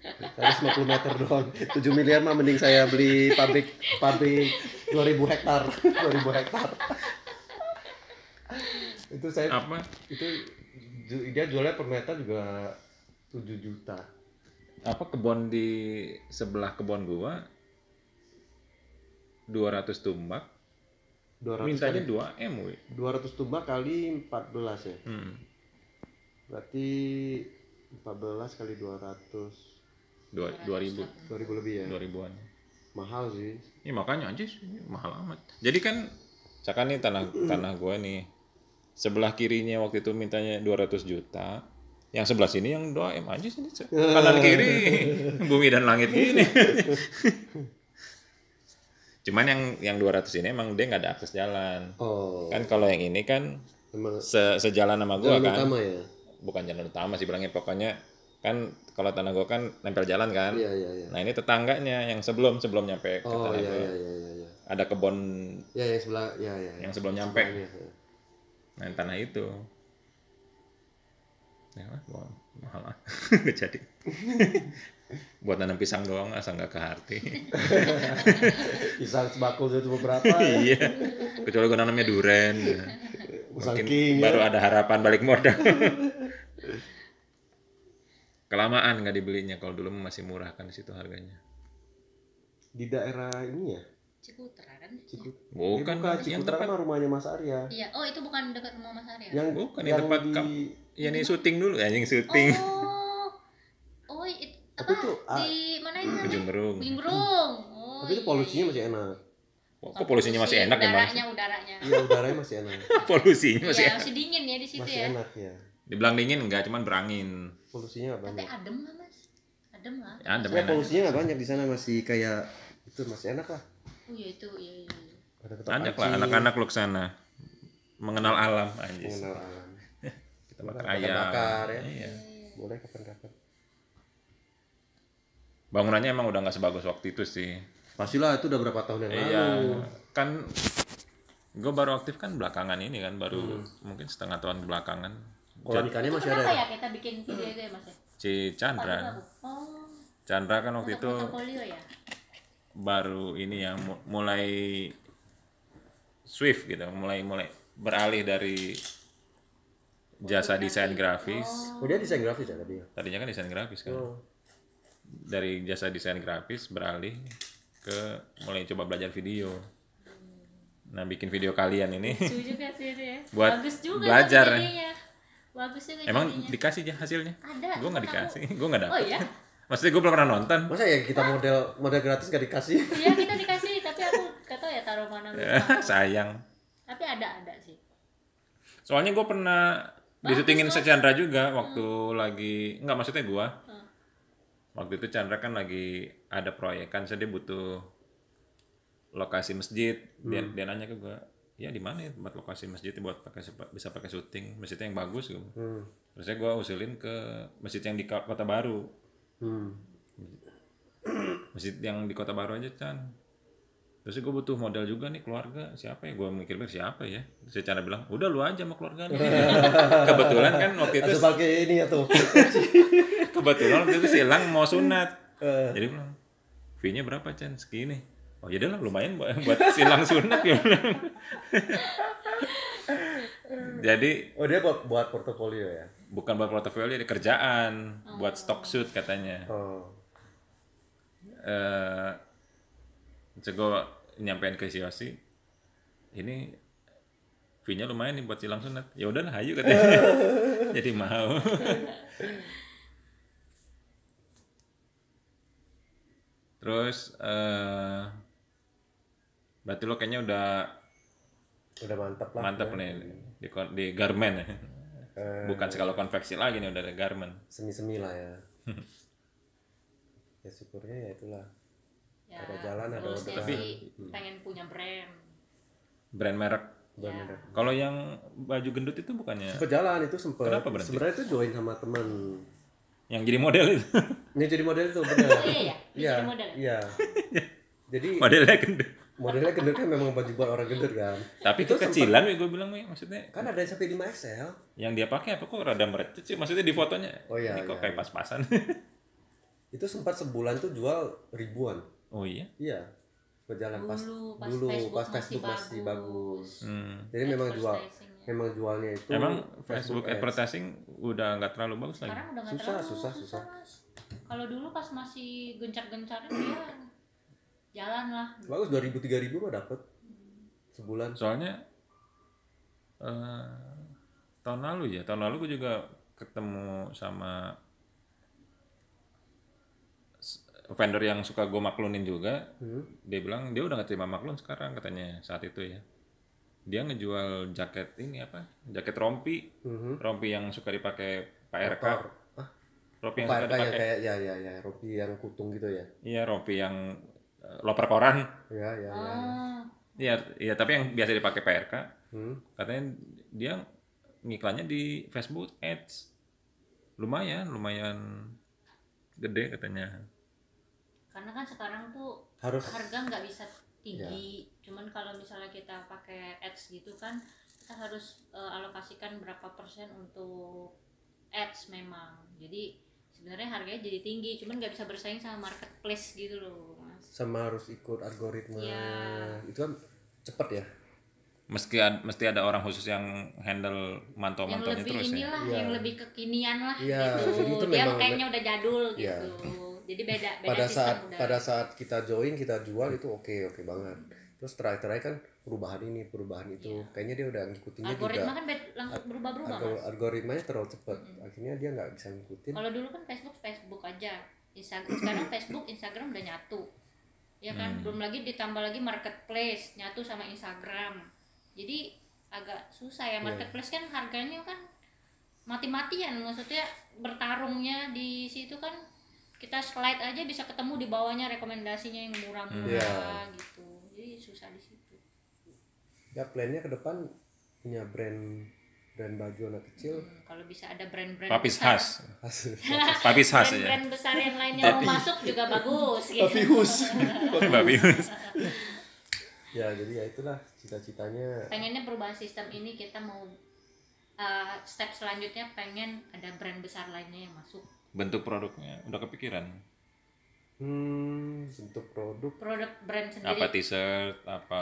Speaker 1: 150 meter doang. 7 miliar mah mending saya beli pabrik 2000 hektar. 2000 hektar. Itu saya
Speaker 2: Apa?
Speaker 1: itu dia jualnya per meter juga 7 juta.
Speaker 2: Apa kebun di sebelah kebun gua 200 tumbak
Speaker 1: 200
Speaker 2: mintanya
Speaker 1: kali,
Speaker 2: 2 M we.
Speaker 1: 200 tumbak kali 14 ya. Berarti 14 kali 200
Speaker 2: 2000
Speaker 1: 2000 lebih ya.
Speaker 2: 2000-an.
Speaker 1: Mahal sih.
Speaker 2: Ya makanya aja mahal amat. Jadi kan misalkan nih tanah gua nih sebelah kirinya waktu itu mintanya 200 juta. Yang sebelah sini yang 2 M aja sini. Kanan kiri bumi dan langit gini. Cuman yang 200 ini emang dia nggak ada akses jalan.
Speaker 1: Oh.
Speaker 2: Kan kalau yang ini kan
Speaker 1: Emang
Speaker 2: sejalan sama gua
Speaker 1: jalan
Speaker 2: kan.
Speaker 1: utama ya.
Speaker 2: Bukan jalan utama sih bilangnya, pokoknya kan kalau tanah gua kan nempel jalan kan.
Speaker 1: Iya.
Speaker 2: Nah ini tetangganya yang sebelum nyampe ke
Speaker 1: Oh
Speaker 2: tanah gua.
Speaker 1: iya.
Speaker 2: Ada kebun
Speaker 1: Ya yang sebelah ya.
Speaker 2: yang sebelum nyampe.
Speaker 1: Sebelahnya, ya.
Speaker 2: Nah yang tanah itu. Ya wah, mahal lah. Nggak jadi. Buat nanam pisang doang asal nggak ke hati.
Speaker 1: Pisang sebakul itu beberapa.
Speaker 2: Iya. Kecuali gua nanamnya duren. Mungkin
Speaker 1: King,
Speaker 2: baru ada harapan balik modal. Kelamaan nggak dibelinya, kalau dulu masih murah kan di situ harganya.
Speaker 1: Di daerah ini ya?
Speaker 3: Ciputra kan?
Speaker 2: Bukan, yang
Speaker 1: Ciputra
Speaker 2: tempat
Speaker 1: kan rumahnya Mas Arya.
Speaker 3: Iya. Oh itu bukan dekat rumah Mas Arya.
Speaker 1: Yang
Speaker 2: bukan yang tempat ya nih syuting dulu ya, yang syuting.
Speaker 3: Oh itu
Speaker 1: Tapi
Speaker 3: apa?
Speaker 1: itu,
Speaker 3: Di mana itu?
Speaker 2: Ujung Berung.
Speaker 3: Ujung Berung. Oh,
Speaker 1: tapi itu polusinya masih enak.
Speaker 2: Kok polusinya masih enak ya, Mas?
Speaker 3: Udaranya.
Speaker 1: Iya, udaranya masih enak.
Speaker 2: Polusinya masih
Speaker 3: Iya,
Speaker 2: enak.
Speaker 3: masih dingin ya di situ
Speaker 1: Masih
Speaker 3: ya.
Speaker 1: enak ya.
Speaker 2: Dibilang dingin enggak, cuman berangin.
Speaker 1: Polusinya nggak
Speaker 3: Tapi
Speaker 1: banyak.
Speaker 3: adem lah Mas. Adem lah.
Speaker 2: Ada
Speaker 1: Ya, polusinya nggak banyak di sana, masih kayak itu masih enak lah.
Speaker 3: Oh iya itu, iya.
Speaker 1: Ada tetap
Speaker 2: Banyak lah
Speaker 1: aci,
Speaker 2: anak-anak lu kesana. Mengenal alam anjis.
Speaker 1: mengenal alam.
Speaker 2: Kita bakar ayam.
Speaker 1: Bakar ya.
Speaker 2: Iya.
Speaker 1: Boleh kapan-kapan.
Speaker 2: Bangunannya emang udah nggak sebagus waktu itu sih.
Speaker 1: Pastilah itu udah berapa tahun yang
Speaker 2: Iya,
Speaker 1: lalu.
Speaker 2: kan gue baru aktif kan belakangan ini kan, baru mungkin setengah tahun belakangan.
Speaker 1: Kolam ikannya
Speaker 3: Itu
Speaker 1: masih
Speaker 3: kenapa
Speaker 1: ada.
Speaker 3: ya kita bikin video itu ya Mas ya?
Speaker 2: Si Chandra,
Speaker 3: Oh,
Speaker 2: Chandra kan waktu
Speaker 3: untuk
Speaker 2: itu
Speaker 3: portofolio ya?
Speaker 2: baru ini ya mulai swift gitu, mulai beralih dari jasa desain grafis.
Speaker 1: Oh, dia desain grafis ya tadi.
Speaker 2: Tadinya kan desain grafis kan.
Speaker 1: Oh.
Speaker 2: Dari jasa desain grafis beralih ke mulai coba belajar video. Nah, bikin video kalian ini
Speaker 3: Lucu juga sih itu ya.
Speaker 2: buat
Speaker 3: Bagus juga
Speaker 2: belajar.
Speaker 3: tapi jadinya. Bagus juga
Speaker 2: Emang
Speaker 3: jadinya.
Speaker 2: dikasih aja hasilnya?
Speaker 3: Ada.
Speaker 2: Gue nggak dikasih, gue nggak
Speaker 3: Oh
Speaker 2: dapet.
Speaker 3: iya?
Speaker 2: Maksudnya gue belum pernah nonton.
Speaker 1: Masa ya kita model gratis gak dikasih?
Speaker 3: Iya kita dikasih tapi aku gak tau ya taruh mana lupa.
Speaker 2: Sayang.
Speaker 3: Tapi ada sih.
Speaker 2: Soalnya gue pernah disutingin si Chandra juga waktu lagi, nggak maksudnya gue. Waktu itu Chandra kan lagi ada proyek kan, so dia butuh lokasi masjid. Dia nanya ke gue, ya di mana ya tempat lokasi masjid buat bisa pakai syuting, masjidnya yang bagus gitu. Terusnya gue usulin ke masjid yang di Kota Baru. Masjid yang di Kota Baru aja Chan. Terus gue butuh modal juga nih keluarga, siapa ya? Gue mikir siapa ya? Si Chandra bilang, udah lu aja sama keluarga nih. Kebetulan kan waktu itu
Speaker 1: Sebagai ini ya tuh.
Speaker 2: kebetulan waktu itu si Elang mau sunat. Jadi bilang, fee-nya berapa Chan? Segini. Oh ya lah lumayan buat si Elang sunat ya. Jadi
Speaker 1: Oh dia buat portofolio ya.
Speaker 2: bukan buat portofolio, dia kerjaan, buat stock shoot katanya.
Speaker 1: Oh.
Speaker 2: Gue nyampein ke si Yosi, ini fee-nya lumayan nih buat si Elang sunat. Ya udahlah, ayo katanya. Jadi mau. Terus berarti lo kayaknya udah
Speaker 1: mantap lah.
Speaker 2: mantap nih di garment ya. Bukan skala konveksi lagi nih, udah ada garment.
Speaker 1: Semi-semi lah ya. Ya syukurnya ya itulah.
Speaker 3: Ya,
Speaker 1: Ada jalan, ada
Speaker 3: terusnya
Speaker 1: orderan.
Speaker 3: sih pengen punya
Speaker 2: Brand merek.
Speaker 3: Ya.
Speaker 2: Kalau yang baju gendut itu bukannya
Speaker 1: Sempet jalan itu sempet.
Speaker 2: Kenapa berhenti?
Speaker 1: Sebenarnya itu join sama teman.
Speaker 2: yang jadi model itu?
Speaker 1: Ini jadi model itu benar.
Speaker 3: Oh iya ya? Dia
Speaker 1: Iya.
Speaker 3: jadi model ya?
Speaker 1: Iya. Jadi
Speaker 2: Modelnya gendut.
Speaker 1: modelnya gendut kan memang baju buat orang gendut kan.
Speaker 2: Tapi
Speaker 1: Itu
Speaker 2: kekecilan gue bilang nih, maksudnya
Speaker 1: kan ada yang sampai 5 XL.
Speaker 2: yang dia pakai apa kok rada merecet sih, maksudnya di fotonya.
Speaker 1: Oh iya,
Speaker 2: Ini kok
Speaker 1: iya,
Speaker 2: kayak pas-pasan.
Speaker 1: Itu sempat sebulan tuh jual ribuan.
Speaker 2: Oh iya.
Speaker 1: Iya. Berjalan pas
Speaker 3: Facebook
Speaker 1: masih bagus. Jadi
Speaker 3: Advertising-nya.
Speaker 1: memang jualnya itu
Speaker 2: Emang Facebook
Speaker 1: Ads.
Speaker 2: advertising udah nggak terlalu bagus lagi.
Speaker 3: Sekarang udah nggak
Speaker 1: Susah,
Speaker 3: terlalu
Speaker 1: susah.
Speaker 3: Mas. Kalau dulu pas masih gencar-gencarnya dia jalan lah.
Speaker 1: Bagus 2.000 3.000 mah dapat sebulan.
Speaker 2: Soalnya tahun lalu gue juga ketemu sama vendor yang suka gue maklunin juga. Dia bilang dia udah gak terima maklun sekarang katanya saat itu ya. Dia ngejual jaket ini apa? Jaket rompi. Rompi yang suka dipakai Pak RK. Rompi yang suka
Speaker 1: Yang
Speaker 2: dipakai.
Speaker 1: kayak ya rompi yang kutung gitu ya.
Speaker 2: Iya, rompi yang loper koran.
Speaker 1: Ya.
Speaker 2: Iya, tapi yang biasa dipakai Pak RK. Katanya dia ngiklannya di Facebook Ads. Lumayan gede katanya.
Speaker 3: Karena kan sekarang tuh
Speaker 1: Harus
Speaker 3: harga nggak bisa tinggi. Cuman kalau misalnya kita pakai ads gitu kan, kita harus alokasikan berapa persen untuk ads memang. Jadi sebenarnya harganya jadi tinggi, cuman nggak bisa bersaing sama marketplace gitu loh, Mas.
Speaker 1: sama harus ikut algoritma.
Speaker 3: Iya.
Speaker 1: Itu kan cepet ya.
Speaker 2: Mesti ada orang khusus yang handle
Speaker 3: Yang
Speaker 2: mantau-mantaunya
Speaker 3: lebih
Speaker 2: terus ya.
Speaker 3: inilah,
Speaker 1: Iya.
Speaker 3: yang lebih kekinian lah
Speaker 1: Iya,
Speaker 3: gitu.
Speaker 1: jadi itu
Speaker 3: Dia
Speaker 1: memang-
Speaker 3: kayaknya udah jadul
Speaker 1: Iya.
Speaker 3: gitu. Jadi beda
Speaker 1: Pada
Speaker 3: sistem udah.
Speaker 1: saat kita join, kita jual itu oke banget. Terus terakhir kan perubahan itu. Kayaknya dia udah ngikutinnya
Speaker 3: Algoritma
Speaker 1: juga.
Speaker 3: kan langsung berubah-berubah, Mas.
Speaker 1: Algoritmanya terlalu cepet. Akhirnya dia nggak bisa ngikutin.
Speaker 3: Kalau dulu kan Facebook aja. Sekarang Facebook, Instagram udah nyatu. Ya kan? Belum lagi ditambah lagi marketplace nyatu sama Instagram. Jadi agak susah ya marketplace kan harganya kan mati-matian, maksudnya bertarungnya di situ kan kita slide aja bisa ketemu di bawahnya rekomendasinya yang murah-murah gitu. Jadi susah di situ.
Speaker 1: Ya plannya ke depan punya brand baju anak kecil.
Speaker 3: Kalau bisa ada brand-brand
Speaker 2: Papis
Speaker 3: besar,
Speaker 2: khas. Papis khas aja.
Speaker 3: brand-brand besar yang lainnya mau masuk juga bagus gitu.
Speaker 2: Papis.
Speaker 1: Ya jadi ya itulah cita-citanya.
Speaker 3: Pengennya perubahan sistem ini kita mau step selanjutnya pengen ada brand besar lainnya yang masuk.
Speaker 2: Bentuk produknya udah kepikiran.
Speaker 1: Bentuk produk.
Speaker 3: Produk brand sendiri.
Speaker 2: Apa t-shirt, apa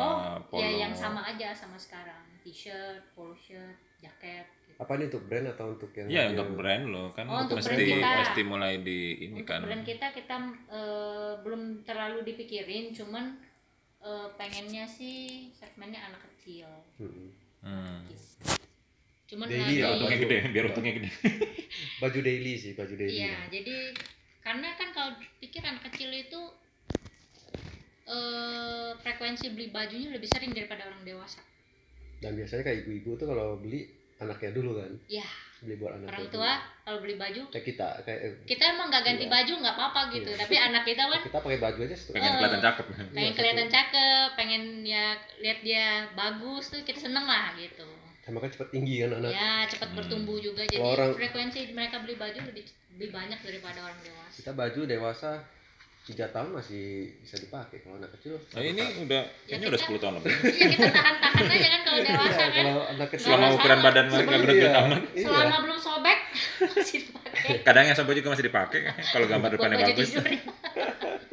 Speaker 2: polo.
Speaker 3: Ya yang sama aja sama sekarang. T-shirt, polo shirt, jaket. Gitu.
Speaker 1: Apa nih untuk brand atau untuk yang?
Speaker 2: Iya, untuk brand lo kan
Speaker 3: untuk
Speaker 2: mesti
Speaker 3: brand kita.
Speaker 2: mesti mulai di ini
Speaker 3: Untuk
Speaker 2: kan.
Speaker 3: brand kita belum terlalu dipikirin, cuman pengennya sih segmennya anak kecil. Gitu. Cuman
Speaker 1: Daily ya,
Speaker 2: untungnya gede, biar untungnya gede.
Speaker 1: Baju daily sih, baju daily.
Speaker 3: Iya, jadi karena kan kalau pikir anak kecil itu frekuensi beli bajunya lebih sering daripada orang dewasa.
Speaker 1: Dan biasanya kayak ibu-ibu tuh kalau beli anaknya dulu kan.
Speaker 3: Iya.
Speaker 1: Beli buat anaknya.
Speaker 3: Orang tua kalau beli baju
Speaker 1: Kayak kita
Speaker 3: emang nggak ganti baju nggak apa-apa gitu, tapi anak kita kan
Speaker 1: kita pakai baju aja setengah.
Speaker 2: Pengen kelihatan cakep.
Speaker 3: pengen kelihatan cakep, pengen ya lihat dia bagus tuh kita seneng lah gitu.
Speaker 1: Sama kan cepet tinggi kan anak.
Speaker 3: Ya cepat bertumbuh juga, jadi frekuensi mereka beli baju lebih banyak daripada orang dewasa.
Speaker 1: Kita baju dewasa 3 tahun masih bisa dipakai, kalau anak kecil.
Speaker 2: Nah, ini udah kayaknya udah 10 tahun lebih.
Speaker 3: Iya kita tahan aja kan kalau dewasa kan.
Speaker 1: Kalau anak kecil
Speaker 2: Selama ukuran badan mereka gede-gede aman.
Speaker 3: Selama belum sobek masih dipakai.
Speaker 2: Kadang yang sobek juga masih dipakai kalau gambar
Speaker 3: Buat
Speaker 2: depannya
Speaker 3: baju
Speaker 2: bagus.
Speaker 3: tidur.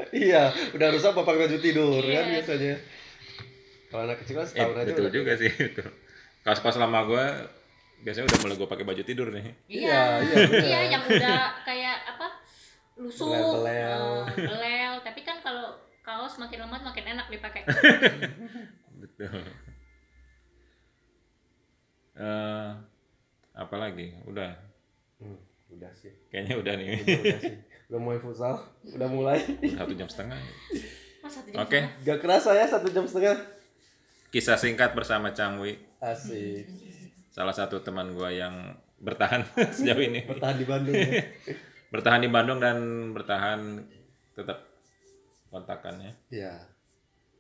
Speaker 1: Iya, udah rusak pakai baju tidur
Speaker 3: Iya.
Speaker 1: kan biasanya. Kalau anak kecil kan setahun aja
Speaker 2: Betul
Speaker 1: udah.
Speaker 2: juga sih itu. Kaos-kaos lama gue biasanya udah mulai gue pakai baju tidur nih.
Speaker 3: Iya,
Speaker 1: bener.
Speaker 3: iya yang udah kayak apa lusuh,
Speaker 1: Belel-belel.
Speaker 3: belel. Tapi kan kalau kaos makin lama makin enak dipakai.
Speaker 2: Betul. Apa lagi? Udah.
Speaker 1: Udah sih.
Speaker 2: Kayaknya udah nih.
Speaker 1: Udah sih. Udah mulai futsal, udah mulai.
Speaker 2: 1,5 jam.
Speaker 3: Mas, 1 jam
Speaker 2: Oke.
Speaker 3: setengah.
Speaker 1: Gak kerasa ya 1,5 jam.
Speaker 2: Kisah singkat bersama Changwi.
Speaker 1: Asik.
Speaker 2: Salah satu teman gue yang bertahan sejauh ini.
Speaker 1: Bertahan di Bandung ya.
Speaker 2: Bertahan di Bandung dan bertahan tetap kontakannya.
Speaker 1: Iya.